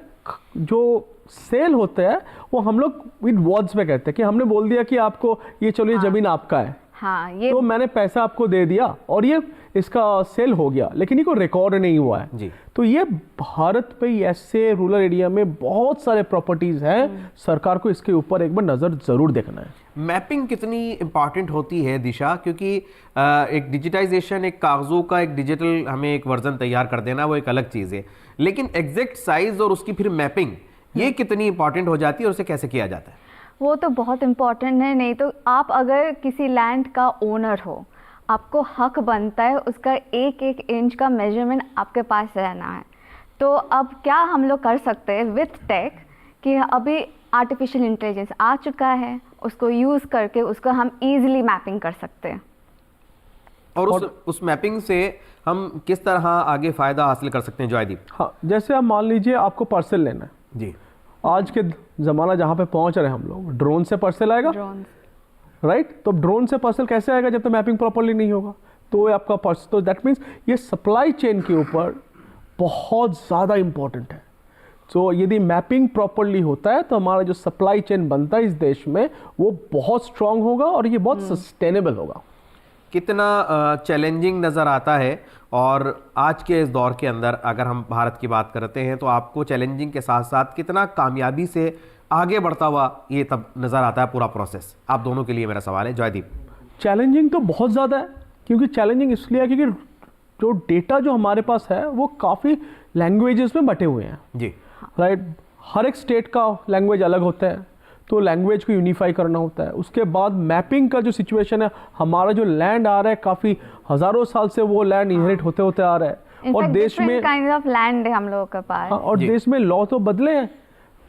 जो सेल होते हैं वो हम लोग विद वर्ड्स में कहते हैं कि हमने बोल दिया कि आपको ये, चलो ये ज़मीन आपका है, हाँ, ये तो मैंने पैसा आपको दे दिया और ये इसका सेल हो गया, लेकिन ये को रिकॉर्ड नहीं हुआ है जी। तो ये भारत पे ऐसे रूरल एरिया में बहुत सारे प्रॉपर्टीज हैं, सरकार को इसके ऊपर एक बार नज़र ज़रूर देखना है। मैपिंग कितनी इंपॉर्टेंट होती है दिशा, क्योंकि एक डिजिटाइजेशन, एक कागज़ों का एक डिजिटल हमें एक वर्जन तैयार कर देना वो एक अलग चीज़ है, लेकिन एग्जैक्ट साइज और उसकी फिर मैपिंग ये कितनी इंपॉर्टेंट हो जाती है और उसे कैसे किया जाता है? वो तो बहुत इम्पोर्टेंट है। नहीं तो आप अगर किसी लैंड का ओनर हो, आपको हक बनता है उसका एक एक इंच का मेजरमेंट आपके पास रहना है। तो अब क्या हम लोग कर सकते हैं विथ टेक कि अभी आर्टिफिशियल इंटेलिजेंस आ चुका है, उसको यूज़ करके उसको हम इजीली मैपिंग कर सकते हैं। और उस मैपिंग से हम किस तरह आगे फ़ायदा हासिल कर सकते हैं जॉयदीप? हाँ, जैसे आप मान लीजिए आपको पार्सल लेना है जी, आज के ज़माना जहाँ पे पहुँच रहे हैं हम लोग, ड्रोन से पार्सल आएगा, ड्रोन राइट? तो ड्रोन से पार्सल कैसे आएगा जब तक मैपिंग प्रॉपर्ली नहीं होगा? तो ये आपका पार्सल, तो दैट मीन्स ये सप्लाई चेन के ऊपर बहुत ज़्यादा इम्पोर्टेंट है। तो यदि मैपिंग प्रॉपर्ली होता है तो हमारा जो सप्लाई चेन बनता है इस देश में वो बहुत स्ट्रांग होगा और ये बहुत सस्टेनेबल होगा। कितना चैलेंजिंग नज़र आता है। और आज के इस दौर के अंदर अगर हम भारत की बात करते हैं तो आपको चैलेंजिंग के साथ साथ कितना कामयाबी से आगे बढ़ता हुआ ये तब नज़र आता है पूरा प्रोसेस? आप दोनों के लिए मेरा सवाल है जॉयदीप। चैलेंजिंग तो बहुत ज़्यादा है, क्योंकि चैलेंजिंग इसलिए है क्योंकि जो डेटा जो हमारे पास है वो काफ़ी लैंग्वेजेस में बटे हुए हैं जी, राइट? हर एक स्टेट का लैंग्वेज अलग होता है, तो लैंग्वेज को यूनिफाई करना होता है। उसके बाद मैपिंग का जो सिचुएशन है, हमारा जो लैंड आ रहा है काफ़ी हज़ारों साल से वो लैंड इनहेरिट होते होते आ रहा है और देश में काइंड ऑफ लैंड है हम लोगों के पास। हाँ, और देश में लॉ तो बदले हैं,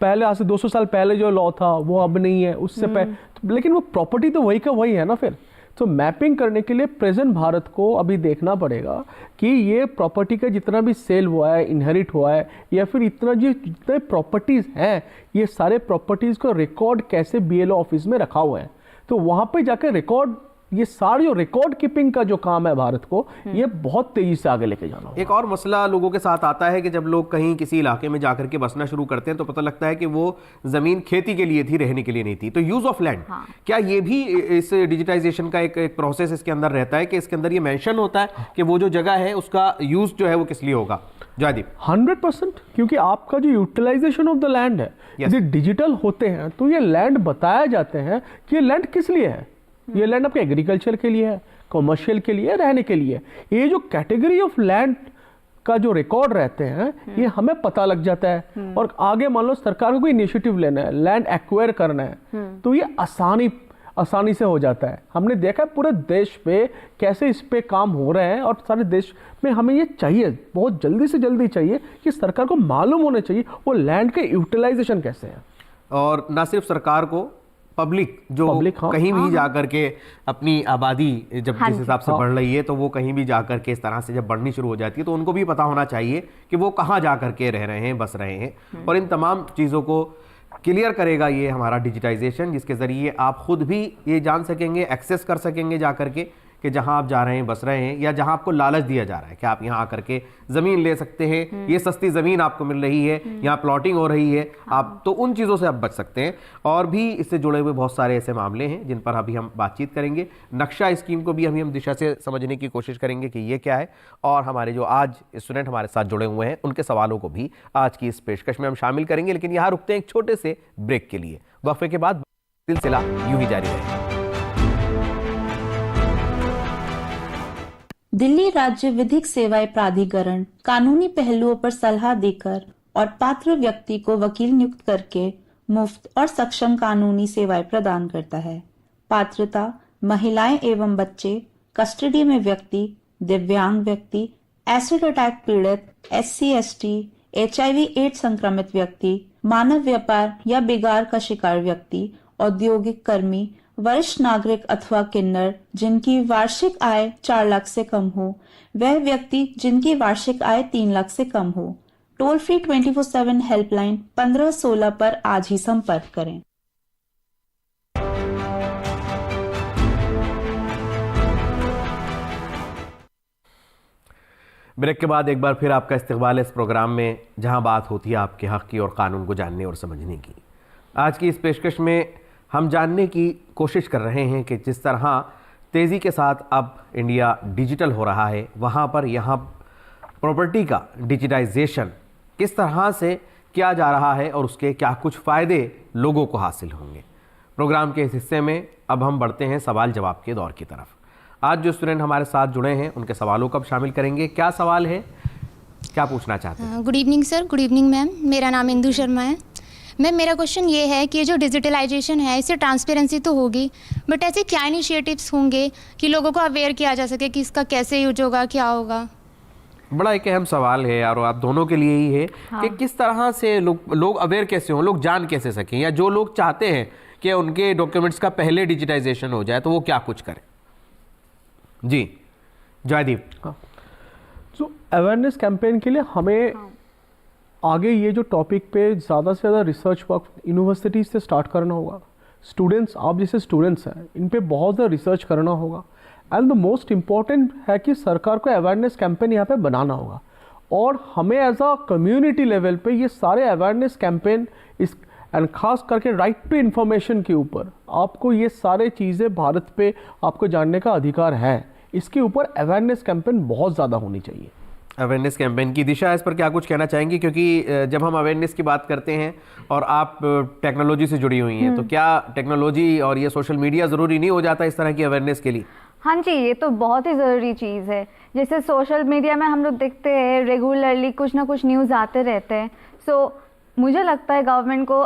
पहले आज से 200 साल पहले जो लॉ था वो अब नहीं है, उससे पहले, लेकिन वो प्रॉपर्टी तो वही का वही है ना फिर। तो मैपिंग करने के लिए प्रेजेंट भारत को अभी देखना पड़ेगा कि ये प्रॉपर्टी का जितना भी सेल हुआ है, इनहेरिट हुआ है, या फिर इतना जो जितने प्रॉपर्टीज़ हैं, ये सारे प्रॉपर्टीज़ को रिकॉर्ड कैसे बीएलओ ऑफिस में रखा हुआ है। तो वहाँ पे जाकर रिकॉर्ड, ये सारे जो रिकॉर्ड कीपिंग का जो काम है भारत को, ये बहुत तेजी से आगे लेके जाना होगा। एक और मसला लोगों के साथ आता है कि जब लोग कहीं किसी इलाके में जाकर के बसना शुरू करते हैं तो पता लगता है कि वो ज़मीन खेती के लिए थी, रहने के लिए नहीं थी। तो यूज़ ऑफ लैंड, क्या ये भी इस डिजिटाइजेशन का एक प्रोसेस इसके अंदर रहता है कि इसके अंदर ये मेंशन होता है कि वो जो जगह है उसका यूज़ जो है वो किस लिए होगा? जॉयदीप। 100%, क्योंकि आपका जो यूटिलाइजेशन ऑफ द लैंड है, यदि डिजिटल होते हैं तो ये लैंड बताया जाते हैं कि ये लैंड किस लिए है। ये लैंड आपके एग्रीकल्चर के लिए है, कमर्शियल के लिए, रहने के लिए। ये जो कैटेगरी ऑफ लैंड का जो रिकॉर्ड रहते हैं ये हमें पता लग जाता है। और आगे मान लो सरकार को कोई इनिशिएटिव लेना है, लैंड एक्वायर करना है, तो ये आसानी से हो जाता है। हमने देखा है पूरे देश पे कैसे इस पे काम हो रहे हैं, और सारे देश में हमें ये चाहिए, बहुत जल्दी से जल्दी चाहिए कि सरकार को मालूम होना चाहिए वो लैंड के यूटिलाइजेशन कैसे है। और ना सिर्फ सरकार को, पब्लिक जो हाँ, कहीं भी जाकर के अपनी आबादी जब जिस हिसाब से बढ़ रही है, तो वो कहीं भी जाकर के इस तरह से जब बढ़नी शुरू हो जाती है तो उनको भी पता होना चाहिए कि वो कहाँ जाकर के रह रहे हैं, बस रहे हैं। और इन तमाम चीज़ों को क्लियर करेगा ये हमारा डिजिटाइजेशन, जिसके ज़रिए आप खुद भी ये जान सकेंगे, एक्सेस कर सकेंगे जाकर के कि जहां आप जा रहे हैं, बस रहे हैं, या जहां आपको लालच दिया जा रहा है कि आप यहां आकर के ज़मीन ले सकते हैं, ये सस्ती ज़मीन आपको मिल रही है, यहाँ प्लॉटिंग हो रही है, आप तो उन चीज़ों से आप बच सकते हैं। और भी इससे जुड़े हुए बहुत सारे ऐसे मामले हैं जिन पर अभी हम बातचीत करेंगे। नक्शा स्कीम को भी हम दिशा से समझने की कोशिश करेंगे कि ये क्या है, और हमारे जो आज स्टूडेंट हमारे साथ जुड़े हुए हैं उनके सवालों को भी आज की इस पेशकश में हम शामिल करेंगे। लेकिन यहाँ रुकते हैं एक छोटे से ब्रेक के लिए। वक्फे के बाद सिलसिला यूं ही जारी रहेगा। दिल्ली राज्य विधिक सेवाएं प्राधिकरण कानूनी पहलुओं पर सलाह देकर और पात्र व्यक्ति को वकील नियुक्त करके मुफ्त और सक्षम कानूनी सेवाएं प्रदान करता है। पात्रता: महिलाएं एवं बच्चे, कस्टडी में व्यक्ति, दिव्यांग व्यक्ति, एसिड अटैक पीड़ित, SC/ST, HIV/AIDS संक्रमित व्यक्ति, मानव व्यापार या बिगाड़ का शिकार व्यक्ति, औद्योगिक कर्मी, वरिष्ठ नागरिक अथवा किन्नर जिनकी वार्षिक आय 4 लाख से कम हो, वह व्यक्ति जिनकी वार्षिक आय 3 लाख से कम हो। टोल फ्री 24/7 हेल्पलाइन 1516 पर आज ही संपर्क करें। ब्रेक के बाद एक बार फिर आपका इस्तकबाल है इस प्रोग्राम में, जहां बात होती है आपके हक की और कानून को जानने और समझने की। आज की इस पेशकश में हम जानने की कोशिश कर रहे हैं कि जिस तरह तेज़ी के साथ अब इंडिया डिजिटल हो रहा है, वहाँ पर यहाँ प्रॉपर्टी का डिजिटाइजेशन किस तरह से किया जा रहा है और उसके क्या कुछ फ़ायदे लोगों को हासिल होंगे। प्रोग्राम के इस हिस्से में अब हम बढ़ते हैं सवाल जवाब के दौर की तरफ। आज जो स्टूडेंट हमारे साथ जुड़े हैं उनके सवालों को अब शामिल करेंगे। क्या सवाल है, क्या पूछना चाहते हैं? Good evening sir. Good evening ma'am. मेरा नाम इंदु शर्मा है। मेरा क्वेश्चन ये है कि जो डिजिटलाइजेशन है इससे ट्रांसपेरेंसी तो होगी, बट ऐसे क्या इनिशिएटिव्स होंगे कि लोगों को अवेयर किया जा सके कि इसका कैसे यूज होगा, क्या होगा? बड़ा एक अहम सवाल है और आप दोनों के लिए ही है कि किस तरह से लोग अवेयर कैसे हों, लोग जान कैसे सकें, या जो लोग चाहते हैं कि उनके डॉक्यूमेंट्स का पहले डिजिटाइजेशन हो जाए तो वो क्या कुछ करें। जी जयदीप। तो अवेयरनेस कैंपेन के लिए हमें आगे ये जो टॉपिक पे ज़्यादा से ज़्यादा रिसर्च वर्क यूनिवर्सिटीज़ से स्टार्ट करना होगा। स्टूडेंट्स, आप जैसे स्टूडेंट्स हैं, इन पे बहुत ज़्यादा रिसर्च करना होगा। एंड द मोस्ट इम्पॉर्टेंट है कि सरकार को अवेयरनेस कैंपेन यहाँ पे बनाना होगा, और हमें एज अ कम्युनिटी लेवल पे ये सारे अवेयरनेस कैंपेन इस एंड खास करके राइट टू इन्फॉर्मेशन के ऊपर आपको ये सारे चीज़ें भारत पे आपको जानने का अधिकार है, इसके ऊपर अवेयरनेस कैंपेन बहुत ज़्यादा होनी चाहिए। अवेयरनेस कैंपेन की दिशा, इस पर क्या कुछ कहना चाहेंगी? क्योंकि जब हम अवेयरनेस की बात करते हैं और आप टेक्नोलॉजी से जुड़ी हुई हैं, तो क्या टेक्नोलॉजी और ये सोशल मीडिया ज़रूरी नहीं हो जाता इस तरह की अवेयरनेस के लिए? हाँ जी, ये तो बहुत ही ज़रूरी चीज़ है। जैसे सोशल मीडिया में हम लोग देखते हैं रेगुलरली कुछ ना कुछ न्यूज़ आते रहते हैं। सो मुझे लगता है गवर्नमेंट को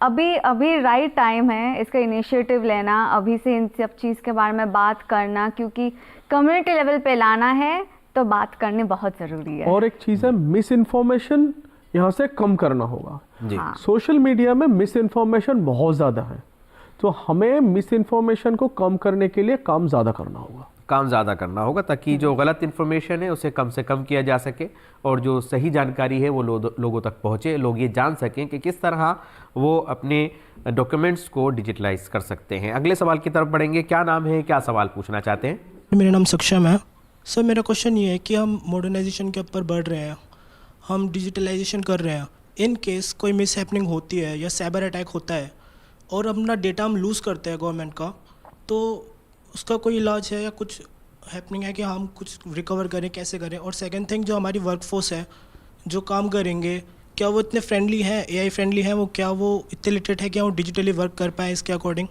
अभी राइट टाइम है इसका इनिशिएटिव लेना, अभी से इन सब चीज़ के बारे में बात करना, क्योंकि कम्युनिटी लेवल पे लाना है तो बात करनी बहुत ज़रूरी है। और एक चीज़ है, मिस इन्फॉर्मेशन यहाँ से कम करना होगा जी। हाँ। सोशल मीडिया में मिस इन्फॉर्मेशन बहुत ज़्यादा है, तो हमें मिस इन्फॉर्मेशन को कम करने के लिए काम ज़्यादा करना होगा। काम ज़्यादा करना होगा ताकि जो गलत इन्फॉर्मेशन है उसे कम से कम किया जा सके और जो सही जानकारी है वो लोगों तक पहुँचे, लोग ये जान सकें कि किस तरह वो अपने डॉक्यूमेंट्स को डिजिटलाइज कर सकते हैं। अगले सवाल की तरफ बढ़ेंगे। क्या नाम है, क्या सवाल पूछना चाहते हैं? मेरा नाम सक्षम है सर। मेरा क्वेश्चन ये है कि हम मॉडर्नाइजेशन के ऊपर बढ़ रहे हैं, हम डिजिटलाइजेशन कर रहे हैं, इन केस कोई मिस हैपनिंग होती है या साइबर अटैक होता है और अपना डेटा हम लूज़ करते हैं गवर्नमेंट का, तो उसका कोई इलाज है या कुछ हैपनिंग है कि हम कुछ रिकवर करें, कैसे करें? और सेकंड थिंग, जो हमारी वर्कफोर्स है जो काम करेंगे, क्या वो इतने फ्रेंडली हैं, एआई फ्रेंडली हैं, वो क्या वो इतने लिटरेट है, क्या वो डिजिटली वर्क कर पाएँ इसके अकॉर्डिंग?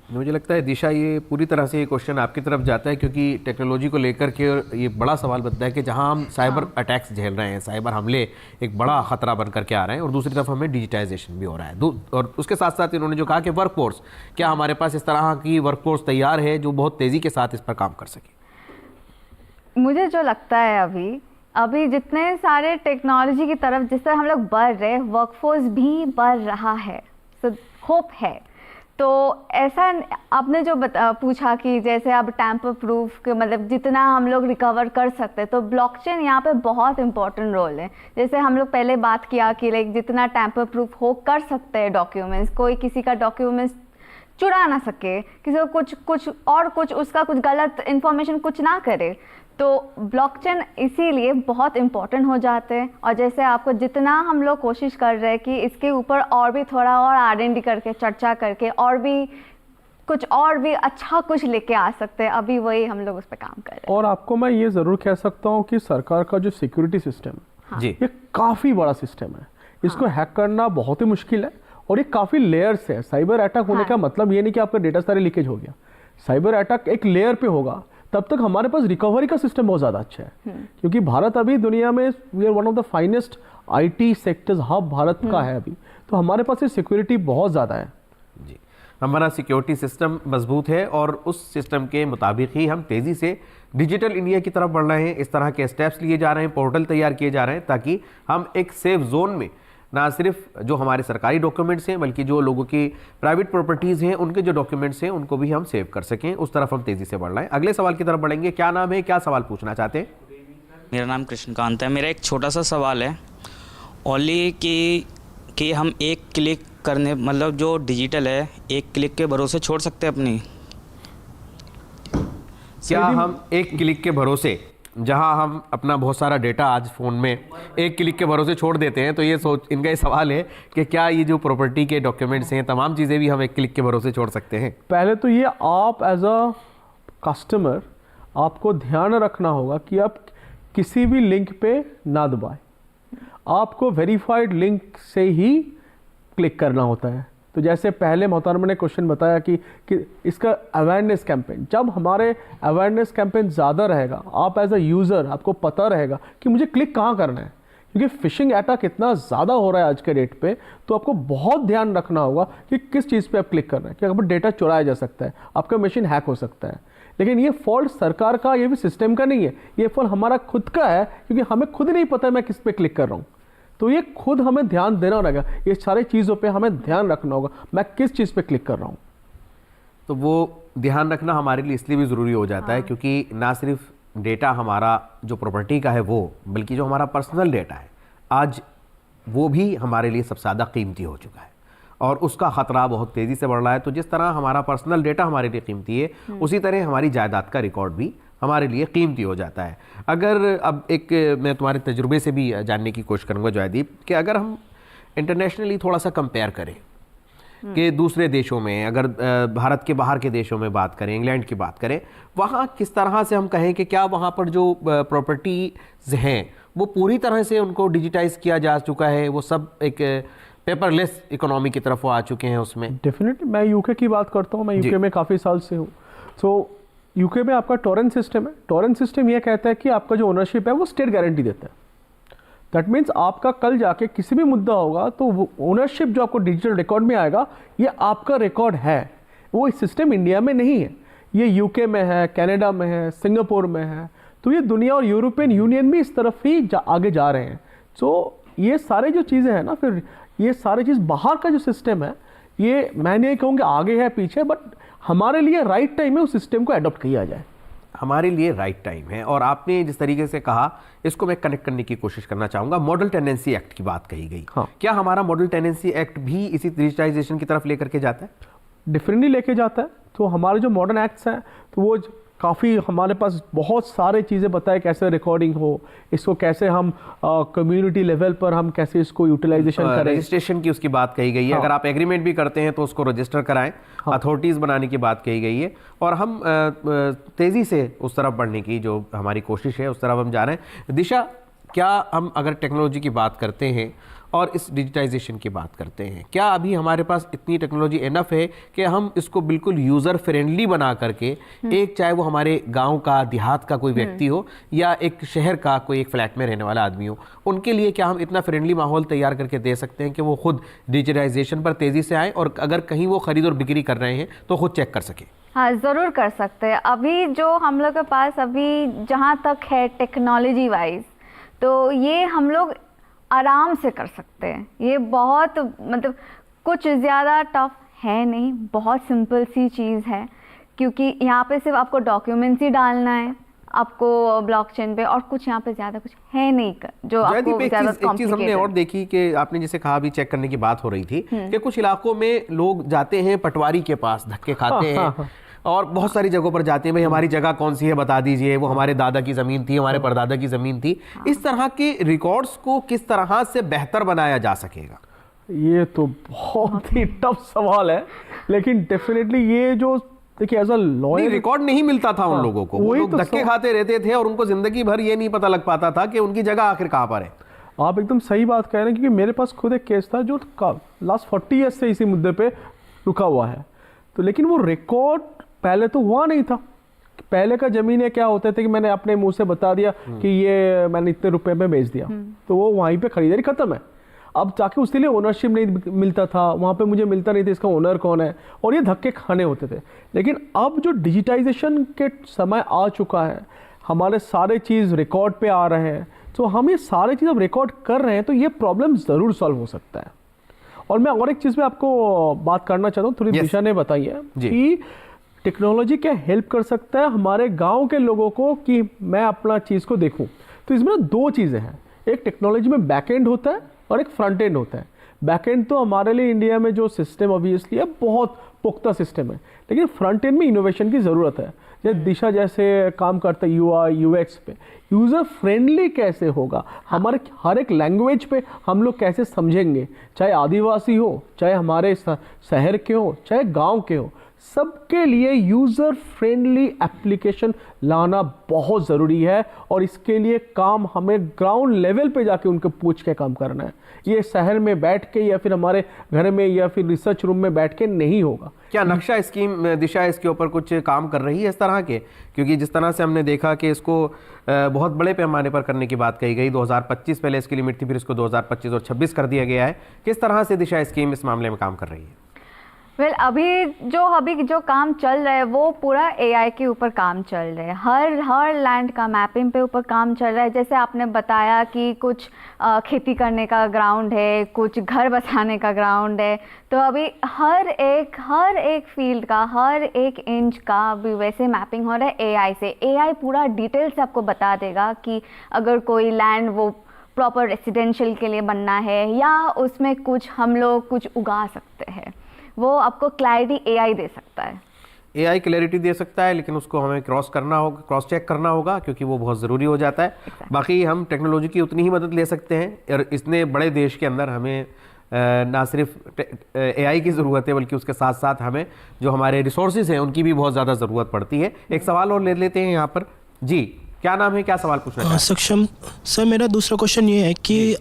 मुझे लगता है दिशा, ये पूरी तरह से ये क्वेश्चन आपकी तरफ जाता है, क्योंकि टेक्नोलॉजी को लेकर के ये बड़ा सवाल बनता है कि जहां हम साइबर अटैक्स झेल रहे हैं, साइबर हमले एक बड़ा खतरा बन करके आ रहे हैं, और दूसरी तरफ हमें डिजिटाइजेशन भी हो रहा है। और उसके साथ साथ इन्होंने जो कहा कि वर्कफोर्स, क्या हमारे पास इस तरह की वर्कफोर्स तैयार है जो बहुत तेज़ी के साथ इस पर काम कर सके? मुझे जो लगता है अभी जितने सारे टेक्नोलॉजी की तरफ जिस तरह हम लोग बढ़ रहे हैं, वर्कफोर्स भी बढ़ रहा है, सो होप है। तो ऐसा आपने जो पूछा कि जैसे अब टैम्पर प्रूफ के मतलब जितना हम लोग रिकवर कर सकते हैं, तो ब्लॉकचेन यहाँ पे बहुत इंपॉर्टेंट रोल है। जैसे हम लोग पहले बात किया कि लाइक जितना टैम्पर प्रूफ हो कर सकते हैं डॉक्यूमेंट्स, कोई किसी का डॉक्यूमेंट्स चुरा ना सके, किसी को कुछ उसका कुछ गलत इन्फॉर्मेशन कुछ ना करे, तो ब्लॉकचेन इसीलिए बहुत इम्पोर्टेंट हो जाते हैं। और जैसे आपको जितना हम लोग कोशिश कर रहे हैं कि इसके ऊपर और भी थोड़ा और R&D करके चर्चा करके और भी अच्छा कुछ लेके आ सकते हैं, अभी वही हम लोग उस पर काम कर रहे हैं। और आपको मैं ये ज़रूर कह सकता हूँ कि सरकार का जो सिक्योरिटी सिस्टम है, जी, ये काफ़ी बड़ा सिस्टम है। इसको हैक करना बहुत ही मुश्किल है और ये काफ़ी लेयर्स है। साइबर अटैक होने का मतलब ये नहीं कि आपका डेटा सारे लीकेज हो गया। साइबर अटैक एक लेयर पे होगा, तब तक हमारे पास रिकवरी का सिस्टम बहुत ज़्यादा अच्छा है, क्योंकि भारत अभी दुनिया में we are one of the finest IT sectors hub Bharat का है अभी, तो हमारे पास ये सिक्योरिटी बहुत ज़्यादा है। जी, हमारा सिक्योरिटी सिस्टम मजबूत है और उस सिस्टम के मुताबिक ही हम तेज़ी से डिजिटल इंडिया की तरफ बढ़ रहे हैं। इस तरह के स्टेप्स लिए जा रहे हैं, पोर्टल तैयार किए जा रहे हैं, ताकि हम एक सेफ जोन में ना सिर्फ जो हमारे सरकारी डॉक्यूमेंट्स हैं, बल्कि जो लोगों की प्राइवेट प्रॉपर्टीज़ हैं उनके जो डॉक्यूमेंट्स हैं उनको भी हम सेव कर सकें। उस तरफ हम तेज़ी से बढ़ रहे हैं। अगले सवाल की तरफ बढ़ेंगे। क्या नाम है, क्या सवाल पूछना चाहते हैं? मेरा नाम कृष्णकांत है। मेरा एक छोटा सा सवाल है ओनली कि हम एक क्लिक करने मतलब जो डिजिटल है, एक क्लिक के भरोसे छोड़ सकते हैं अपनी? क्या हम एक क्लिक के भरोसे, जहां हम अपना बहुत सारा डेटा आज फ़ोन में एक क्लिक के भरोसे छोड़ देते हैं, तो ये इनका ये सवाल है कि क्या ये जो प्रॉपर्टी के डॉक्यूमेंट्स हैं, तमाम चीज़ें भी हम एक क्लिक के भरोसे छोड़ सकते हैं? पहले तो ये आप एज अ कस्टमर आपको ध्यान रखना होगा कि आप किसी भी लिंक पे ना दबाएं। आपको वेरीफाइड लिंक से ही क्लिक करना होता है। तो जैसे पहले मोहतरमा ने क्वेश्चन बताया कि इसका अवेयरनेस कैंपेन, जब हमारे अवेयरनेस कैंपेन ज़्यादा रहेगा, आप एज अ यूज़र आपको पता रहेगा कि मुझे क्लिक कहाँ करना है, क्योंकि फिशिंग अटैक इतना ज़्यादा हो रहा है आज के डेट पे, तो आपको बहुत ध्यान रखना होगा कि किस चीज़ पे आप क्लिक कर रहे हैं, कि अगर डेटा चुराया जा सकता है, आपका मशीन हैक हो सकता है। लेकिन ये फॉल्ट सरकार का, ये भी सिस्टम का नहीं है, ये फॉल्ट हमारा खुद का है, क्योंकि हमें खुद नहीं पता मैं किस पे क्लिक कर रहा हूँ। तो ये खुद हमें ध्यान देना होगा, ये सारी चीज़ों पे हमें ध्यान रखना होगा, मैं किस चीज़ पे क्लिक कर रहा हूँ। तो वो ध्यान रखना हमारे लिए इसलिए भी ज़रूरी हो जाता है क्योंकि ना सिर्फ डेटा हमारा जो प्रॉपर्टी का है वो, बल्कि जो हमारा पर्सनल डेटा है आज वो भी हमारे लिए सबसे ज़्यादा कीमती हो चुका है और उसका ख़तरा बहुत तेज़ी से बढ़ रहा है। तो जिस तरह हमारा पर्सनल डेटा हमारे लिए कीमती है, उसी तरह हमारी जायदाद का रिकॉर्ड भी हमारे लिए कीमती हो जाता है। अगर अब एक मैं तुम्हारे तजुर्बे से भी जानने की कोशिश करूँगा जॉयदीप, कि अगर हम इंटरनेशनली थोड़ा सा कंपेयर करें कि दूसरे देशों में, अगर भारत के बाहर के देशों में बात करें, इंग्लैंड की बात करें, वहाँ किस तरह से हम कहें कि क्या वहाँ पर जो प्रॉपर्टीज़ हैं वो पूरी तरह से उनको डिजिटाइज किया जा चुका है, वो सब एक पेपरलेस इकोनॉमी की तरफ वो आ चुके हैं उसमें? डेफिनेटली मैं यूके की बात करता हूँ, मैं यूके में काफ़ी साल से हूँ। तो यूके में आपका टॉरेंट सिस्टम है। टॉरेंट सिस्टम ये कहता है कि आपका जो ओनरशिप है वो स्टेट गारंटी देता है। दैट मीन्स आपका कल जाके किसी भी मुद्दा होगा तो वो ओनरशिप जो आपको डिजिटल रिकॉर्ड में आएगा, ये आपका रिकॉर्ड है। वो सिस्टम इंडिया में नहीं है, ये यूके में है, कनाडा में है, सिंगापुर में है। तो ये दुनिया और यूरोपियन यूनियन भी इस तरफ ही आगे जा रहे हैं। तो ये सारे जो चीज़ें हैं ना, फिर ये सारी चीज़ बाहर का जो सिस्टम है, ये मैं नहीं कहूँगी आगे है पीछे, बट हमारे लिए राइट टाइम है उस सिस्टम को अडॉप्ट किया जाए। हमारे लिए राइट टाइम है। और आपने जिस तरीके से कहा, इसको मैं कनेक्ट करने की कोशिश करना चाहूँगा। मॉडल टेनेंसी एक्ट की बात कही गई, क्या हमारा मॉडल टेनेंसी एक्ट भी इसी डिजिटाइजेशन की तरफ लेकर के जाता है? डिफरेंटली लेके जाता है। तो हमारे जो मॉडर्न एक्ट्स हैं तो वो काफ़ी हमारे पास बहुत सारे चीज़ें बताए, कैसे रिकॉर्डिंग हो, इसको कैसे हम कम्युनिटी लेवल पर हम कैसे इसको यूटिलाइजेशन करें। रजिस्ट्रेशन की उसकी बात कही गई है। अगर आप एग्रीमेंट भी करते हैं तो उसको रजिस्टर कराएं। अथॉरिटीज़ बनाने की बात कही गई है और हम तेज़ी से उस तरफ बढ़ने की जो हमारी कोशिश है उस तरफ हम जा रहे हैं। दिशा, क्या हम अगर टेक्नोलॉजी की बात करते हैं और इस डिजिटाइजेशन की बात करते हैं, क्या अभी हमारे पास इतनी टेक्नोलॉजी इनफ है कि हम इसको बिल्कुल यूज़र फ्रेंडली बना करके, एक चाहे वो हमारे गांव का, देहात का कोई व्यक्ति हो या एक शहर का कोई एक फ्लैट में रहने वाला आदमी हो, उनके लिए क्या हम इतना फ्रेंडली माहौल तैयार करके दे सकते हैं कि वो खुद डिजिटाइजेशन पर तेज़ी से आए और अगर कहीं वो ख़रीद और बिक्री कर रहे हैं तो खुद चेक कर सकें? हाँ, ज़रूर कर सकते हैं। अभी जो हम लोग के पास अभी जहाँ तक है टेक्नोलॉजी वाइज, तो ये हम लोग आराम से कर सकते हैं। ये बहुत मतलब कुछ ज़्यादा टफ है नहीं, बहुत सिंपल सी चीज़ है, क्योंकि यहाँ पे सिर्फ आपको डॉक्यूमेंट्स ही डालना है आपको ब्लॉकचेन पे, और कुछ यहाँ पे ज़्यादा कुछ है नहीं जो आपको ज़्यादा एक चीज़ हमने और देखी कि आपने जैसे कहा, अभी चेक करने की बात हो रही थी कि कुछ इलाकों में लोग जाते हैं पटवारी के पास, धक्के खाते हैं और बहुत सारी जगहों पर जाते हैं, भाई हमारी जगह कौन सी है बता दीजिए, वो हमारे दादा की ज़मीन थी, हमारे परदादा की ज़मीन थी। इस तरह के रिकॉर्ड्स को किस तरह से बेहतर बनाया जा सकेगा? ये तो बहुत ही टफ सवाल है, लेकिन डेफिनेटली ये जो देखिए एज अ लॉयर रिकॉर्ड नहीं मिलता था उन लोगों को, वो लोग धक्के खाते रहते थे और उनको जिंदगी भर ये नहीं पता लग पाता था कि उनकी जगह आखिर कहाँ पर है। आप एकदम सही बात कह रहे हैं, क्योंकि मेरे पास खुद एक केस था जो लास्ट 40 ईयर्स से इसी मुद्दे पे रुका हुआ है। तो लेकिन वो रिकॉर्ड पहले तो हुआ नहीं था। पहले का ज़मीनें क्या होते थे कि मैंने अपने मुंह से बता दिया कि ये मैंने इतने रुपए में बेच दिया, तो वो वहीं पे खरीदारी खत्म है। अब जाके उसके लिए ओनरशिप नहीं मिलता था, वहाँ पे मुझे मिलता नहीं था इसका ओनर कौन है, और ये धक्के खाने होते थे। लेकिन अब जो डिजिटाइजेशन के समय आ चुका है, हमारे सारे चीज़ रिकॉर्ड पे आ रहे हैं, तो हम ये सारे चीज़ अब रिकॉर्ड कर रहे हैं, तो ये प्रॉब्लम ज़रूर सॉल्व हो सकता है। और मैं और एक चीज़ में आपको बात करना चाहता हूँ, थोड़ी दिशा ने बताई है कि टेक्नोलॉजी क्या हेल्प कर सकता है हमारे गांव के लोगों को कि मैं अपना चीज़ को देखूं। तो इसमें ना दो चीज़ें हैं, एक टेक्नोलॉजी में बैक एंड होता है और एक फ्रंट एंड होता है। बैक एंड तो हमारे लिए इंडिया में जो सिस्टम ऑब्वियसली है बहुत पुख्ता सिस्टम है, लेकिन फ्रंट एंड में इनोवेशन की ज़रूरत है। जैसे दिशा जैसे काम करता है UI UX पे, यूज़र फ्रेंडली कैसे होगा, हमारे हर एक लैंग्वेज पे हम लोग कैसे समझेंगे, चाहे आदिवासी हो, चाहे हमारे शहर के हो, चाहे गांव के हो। सबके लिए यूज़र फ्रेंडली एप्लीकेशन लाना बहुत ज़रूरी है, और इसके लिए काम हमें ग्राउंड लेवल पे जाके उनको पूछ के काम करना है। ये शहर में बैठ के या फिर हमारे घर में या फिर रिसर्च रूम में बैठ के नहीं होगा। क्या नक्शा स्कीम दिशा इसके ऊपर कुछ काम कर रही है इस तरह के? क्योंकि जिस तरह से हमने देखा कि इसको बहुत बड़े पैमाने पर करने की बात कही गई, 2025 पहले इसकी लिमिट थी, फिर इसको 2025 और 26 कर दिया गया है। किस तरह से दिशा स्कीम इस मामले में काम कर रही है? अभी जो काम चल रहा है वो पूरा एआई के ऊपर काम चल रहा है। हर लैंड का मैपिंग पे ऊपर काम चल रहा है। जैसे आपने बताया कि कुछ खेती करने का ग्राउंड है, कुछ घर बसाने का ग्राउंड है, तो अभी हर एक फील्ड का हर एक इंच का अभी वैसे मैपिंग हो रहा है एआई से। एआई पूरा डिटेल से आपको बता देगा कि अगर कोई लैंड वो प्रॉपर रेसिडेंशियल के लिए बनना है या उसमें कुछ हम लोग कुछ उगा सकते हैं, वो आपको क्लैरिटी एआई दे सकता है। एआई क्लैरिटी दे सकता है, लेकिन उसको हमें क्रॉस चेक करना होगा, क्योंकि वो बहुत ज़रूरी हो जाता है। बाकी हम टेक्नोलॉजी की उतनी ही मदद ले सकते हैं, और इतने बड़े देश के अंदर हमें ना सिर्फ एआई की ज़रूरत है, बल्कि उसके साथ साथ हमें जो हमारे रिसोर्सेज हैं उनकी भी बहुत ज़्यादा ज़रूरत पड़ती है। एक सवाल और ले लेते हैं यहाँ पर। जी, क्या नाम है, क्या सवाल पूछना चाहते हैं? सक्षम सर, मेरा दूसरा क्वेश्चन ये है कि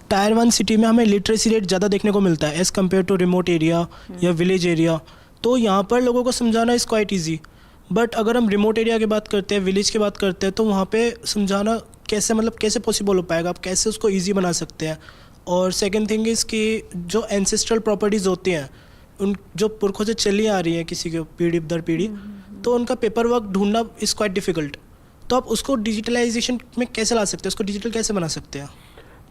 टायर 1 सिटी में हमें लिटरेसी रेट ज़्यादा देखने को मिलता है as compare to remote area या विलेज एरिया, तो यहाँ पर लोगों को समझाना इज़ क्वाइट ईजी। बट अगर हम रिमोट एरिया की बात करते हैं, विलेज की बात करते हैं, तो वहाँ पे समझाना कैसे पॉसिबल हो पाएगा? आप कैसे उसको ईजी बना सकते हैं? और सेकेंड थिंग इज़ कि जो एंसेस्ट्रल प्रॉपर्टीज़ होती हैं, उन जो पुरखों से चली आ रही हैं किसी के पीढ़ी दर पीढ़ी, तो उनका पेपर वर्क ढूंढना इज़ क्वाइट डिफ़िकल्ट। तो आप उसको डिजिटलाइजेशन में कैसे ला सकते हैं? उसको डिजिटल कैसे बना सकते हैं?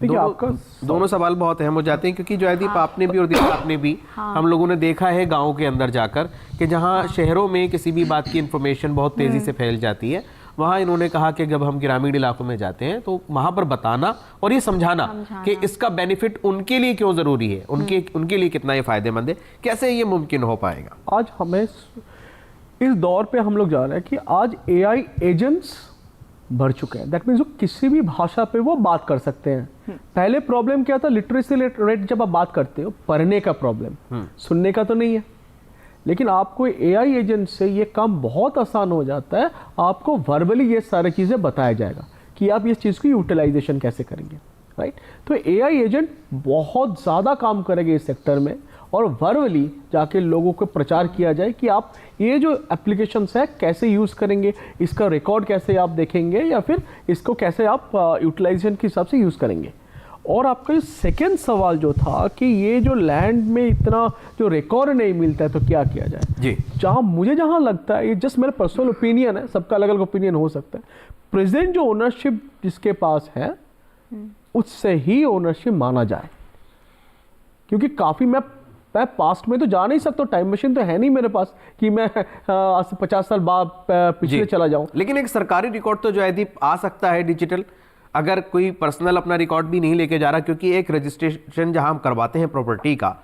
दोनों सवाल बहुत अहम हो जाते हैं, क्योंकि जयदीप आपने भी और दीपक आपने भी हम लोगों ने देखा है गाँव के अंदर जाकर कि जहाँ शहरों में किसी भी बात की इन्फॉर्मेशन बहुत तेज़ी से फैल जाती है, वहाँ इन्होंने कहा कि जब हम ग्रामीण इलाकों में जाते हैं तो वहाँ पर बताना और ये समझाना कि इसका बेनिफिट उनके लिए क्यों ज़रूरी है, उनके लिए कितना ये फ़ायदेमंद है, कैसे ये मुमकिन हो पाएगा? आज हमें इस दौर पे हम लोग जा रहे हैं कि आज एआई एजेंट्स बढ़ चुके हैं। दैट मीन्स वो किसी भी भाषा पे वो बात कर सकते हैं। पहले प्रॉब्लम क्या था? लिटरेसी रेट जब आप बात करते हो, पढ़ने का प्रॉब्लम, सुनने का तो नहीं है। लेकिन आपको एआई एजेंट से ये काम बहुत आसान हो जाता है। आपको वर्बली ये सारी चीज़ें बताया जाएगा कि आप इस चीज़ की यूटिलाइजेशन कैसे करेंगे, राइट? तो एआई एजेंट बहुत ज़्यादा काम करेंगे इस सेक्टर में, और वर्बली जाके लोगों को प्रचार किया जाए कि आप ये जो एप्लीकेशंस है कैसे यूज़ करेंगे, इसका रिकॉर्ड कैसे आप देखेंगे, या फिर इसको कैसे आप यूटिलाइजेशन के हिसाब से यूज़ करेंगे। और आपका ये सेकेंड सवाल जो था कि ये जो लैंड में इतना जो रिकॉर्ड नहीं मिलता है तो क्या किया जाए? जी, मुझे जहाँ लगता है, ये जस्ट मेरा पर्सनल ओपिनियन है, सबका अलग अलग ओपिनियन हो सकता है। प्रेजेंट जो ओनरशिप जिसके पास है उससे ही ओनरशिप माना जाए, क्योंकि काफ़ी मैं पास्ट में तो जा नहीं सकता, टाइम मशीन तो है नहीं मेरे पास कि मैं 50 साल बाद पिछले चला जाऊं। लेकिन एक सरकारी रिकॉर्ड तो जयदीप आ सकता है डिजिटल, अगर कोई पर्सनल अपना रिकॉर्ड भी नहीं लेके जा रहा, क्योंकि एक रजिस्ट्रेशन जहां हम करवाते हैं प्रॉपर्टी का,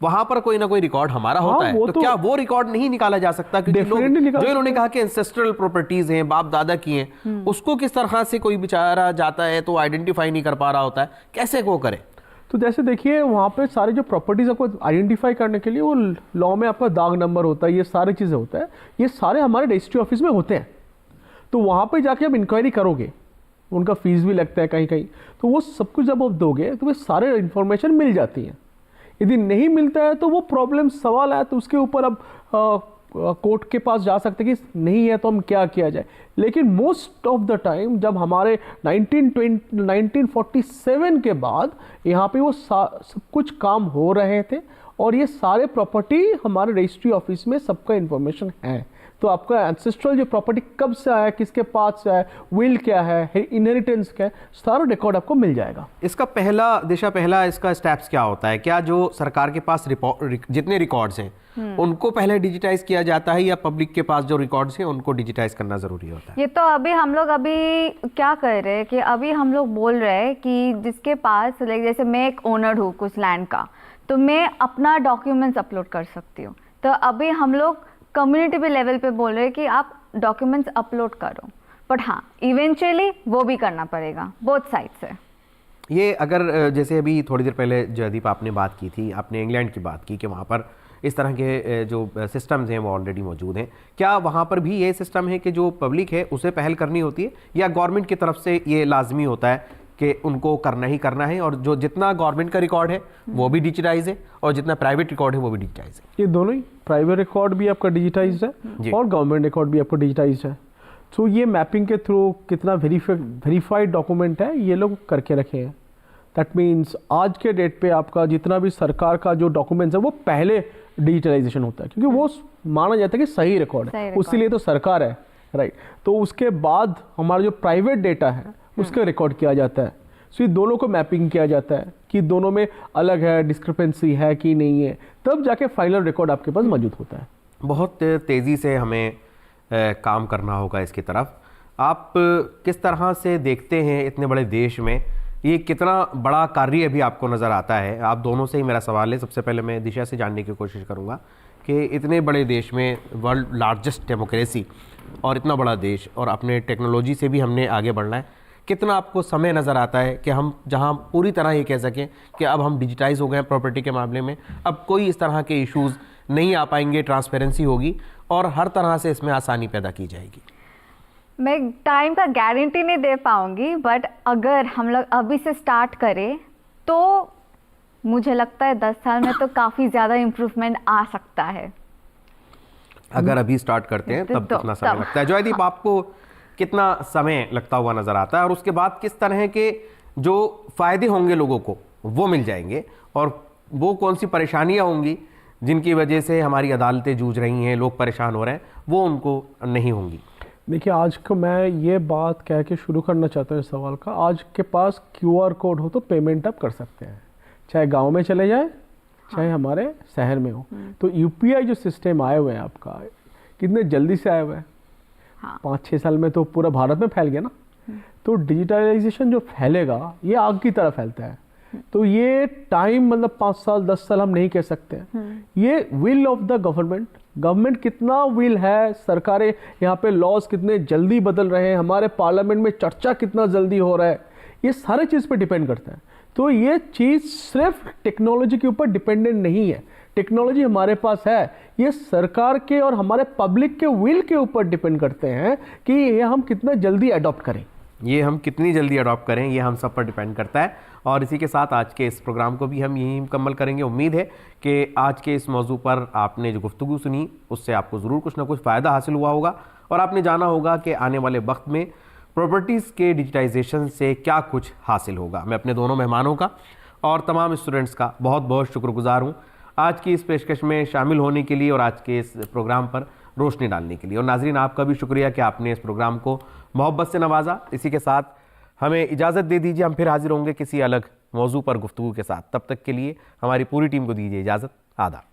वहां पर कोई ना कोई रिकॉर्ड हमारा होता है, तो क्या वो रिकॉर्ड नहीं निकाला जा सकता? क्योंकि लोग जो इन्होंने कहा कि एंसेस्ट्रल प्रॉपर्टीज हैं, बाप दादा की हैं, उसको किस तरह से कोई बेचारा जाता है तो आइडेंटिफाई नहीं कर पा रहा होता है, कैसे वो करे? तो जैसे देखिए, वहाँ पे सारे जो प्रॉपर्टीज़ आपको आइडेंटिफाई करने के लिए वो लॉ में आपका दाग नंबर होता है, ये सारी चीज़ें होता है, ये सारे हमारे रजिस्ट्री ऑफिस में होते हैं। तो वहाँ पे जाके आप इंक्वायरी करोगे, उनका फीस भी लगता है कहीं कहीं, तो वो सब कुछ जब आप दोगे तो वो सारे इन्फॉर्मेशन मिल जाती है। यदि नहीं मिलता है तो वो प्रॉब्लम सवाल है, तो उसके ऊपर अब कोर्ट के पास जा सकते कि नहीं है तो हम क्या किया जाए। लेकिन मोस्ट ऑफ द टाइम जब हमारे 1947 के बाद यहाँ पे वो सब कुछ काम हो रहे थे, और ये सारे प्रॉपर्टी हमारे रजिस्ट्री ऑफिस में सबका इंफॉर्मेशन है। तो आपका एंसेस्ट्रल जो प्रॉपर्टी कब से आया, किसके पास से आया, विल क्या है, इनहेरिटेंस क्या है, सारा रिकॉर्ड आपको मिल जाएगा। इसका पहला इसका स्टेप्स क्या होता है? क्या जो सरकार के पास जितने रिकॉर्ड्स हैं उनको पहले डिजिटाइज किया जाता है, या पब्लिक के पास जो रिकॉर्ड्स हैं उनको डिजिटाइज करना जरूरी होता है? ये तो अभी हम लोग क्या कर रहे हैं कि अभी हम लोग बोल रहे हैं कि जिसके पास, जैसे मैं एक ओनर हूँ कुछ लैंड का, तो मैं अपना डॉक्यूमेंट्स अपलोड कर सकती हूँ। तो अभी हम लोग कम्युनिटी पे लेवल पे बोल रहे हैं कि आप डॉक्यूमेंट्स अपलोड करो, बट हाँ इवेंचुअली वो भी करना पड़ेगा बोथ साइड से। ये अगर जैसे अभी थोड़ी देर पहले जयदीप आपने बात की थी, आपने इंग्लैंड की बात की कि वहाँ पर इस तरह के जो सिस्टम्स हैं वो ऑलरेडी मौजूद हैं। क्या वहाँ पर भी ये सिस्टम है कि जो पब्लिक है उसे पहल करनी होती है, या गवर्नमेंट की तरफ से ये लाजमी होता है कि उनको करना ही करना है, और जो जितना गवर्नमेंट का रिकॉर्ड है वो भी डिजिटाइज है और जितना प्राइवेट रिकॉर्ड है वो भी डिजिटाइज है? ये दोनों ही, प्राइवेट रिकॉर्ड भी आपका डिजिटाइज है और गवर्नमेंट रिकॉर्ड भी आपका डिजिटाइज है। तो ये मैपिंग के थ्रू कितना वेरीफाइड डॉक्यूमेंट है ये लोग करके रखे हैं। दैट मीन्स आज के डेट पे आपका जितना भी सरकार का जो डॉक्यूमेंट्स है वो पहले डिजिटलाइजेशन होता है, क्योंकि वो माना जाता है कि सही रिकॉर्ड है, उसी लिए तो सरकार है, राइट। तो उसके बाद हमारा जो प्राइवेट डेटा है उसका रिकॉर्ड किया जाता है। सो ये दोनों को मैपिंग किया जाता है कि दोनों में अलग है, डिस्क्रिपेंसी है कि नहीं है, तब जाके फाइनल रिकॉर्ड आपके पास मौजूद होता है। बहुत तेज़ी से हमें काम करना होगा इसकी तरफ। आप किस तरह से देखते हैं इतने बड़े देश में ये कितना बड़ा कार्य अभी आपको नज़र आता है? आप दोनों से ही मेरा सवाल है। सबसे पहले मैं दिशा से जानने की कोशिश करूँगा कि इतने बड़े देश में, वर्ल्ड लार्जेस्ट डेमोक्रेसी और इतना बड़ा देश, और अपने टेक्नोलॉजी से भी हमने आगे बढ़ना है, कितना आपको समय नज़र आता है कि हम जहां पूरी तरह ये कह सकें कि अब हम डिजिटाइज हो गए हैं प्रॉपर्टी के मामले में, अब कोई इस तरह के इश्यूज़ नहीं आ पाएंगे, ट्रांसपेरेंसी होगी और हर तरह से इसमें आसानी पैदा की जाएगी? मैं टाइम का गारंटी नहीं दे पाऊंगी, बट अगर हम लोग अभी से स्टार्ट करें तो मुझे लगता है 10 साल में तो काफ़ी ज़्यादा इम्प्रूवमेंट आ सकता है। अगर अभी स्टार्ट करते हैं तब कितना समय लगता है? जॉयदीप, आपको कितना समय लगता हुआ नज़र आता है, और उसके बाद किस तरह के जो फ़ायदे होंगे लोगों को वो मिल जाएंगे, और वो कौन सी परेशानियां होंगी जिनकी वजह से हमारी अदालतें जूझ रही हैं, लोग परेशान हो रहे हैं, वो उनको नहीं होंगी? देखिए, आज को मैं ये बात कह के शुरू करना चाहता हूँ इस सवाल का। आज के पास QR कोड हो तो पेमेंट आप कर सकते हैं, चाहे गांव में चले जाए चाहे हमारे शहर में हो। तो UPI जो सिस्टम आए हुए हैं आपका, कितने जल्दी से आए हुए हैं, 5-6 साल में तो पूरा भारत में फैल गया ना। तो डिजिटलाइजेशन जो फैलेगा ये आग की तरह फैलता है। तो ये टाइम मतलब 5 साल 10 साल हम नहीं कह सकते हैं। ये विल ऑफ द गवर्नमेंट कितना विल है, सरकारें यहाँ पे लॉज कितने जल्दी बदल रहे हैं, हमारे पार्लियामेंट में चर्चा कितना जल्दी हो रहा है, ये सारे चीज़ पे डिपेंड करता है। तो ये चीज़ सिर्फ टेक्नोलॉजी के ऊपर डिपेंडेंट नहीं है। टेक्नोलॉजी हमारे पास है, ये सरकार के और हमारे पब्लिक के विल के ऊपर डिपेंड करते हैं कि ये हम कितना जल्दी अडॉप्ट करें। ये हम कितनी जल्दी अडॉप्ट करें ये हम सब पर डिपेंड करता है। और इसी के साथ आज के इस प्रोग्राम को भी हम यहीं मुकम्मल करेंगे। उम्मीद है कि आज के इस मौजू पर आपने जो गुफ्तगू सुनी उससे आपको ज़रूर कुछ ना कुछ फ़ायदा हासिल हुआ होगा, और आपने जाना होगा कि आने वाले वक्त में प्रॉपर्टीज़ के डिजिटाइजेशन से क्या कुछ हासिल होगा। मैं अपने दोनों मेहमानों का और तमाम स्टूडेंट्स का बहुत बहुत शुक्रगुजार हूँ आज की इस पेशकश में शामिल होने के लिए और आज के इस प्रोग्राम पर रोशनी डालने के लिए। और नाजरीन, आपका भी शुक्रिया कि आपने इस प्रोग्राम को मोहब्बत से नवाजा। इसी के साथ हमें इजाज़त दे दीजिए, हम फिर हाजिर होंगे किसी अलग मौजू पर गुफ्तगू के साथ। तब तक के लिए हमारी पूरी टीम को दीजिए इजाज़त। आदाब।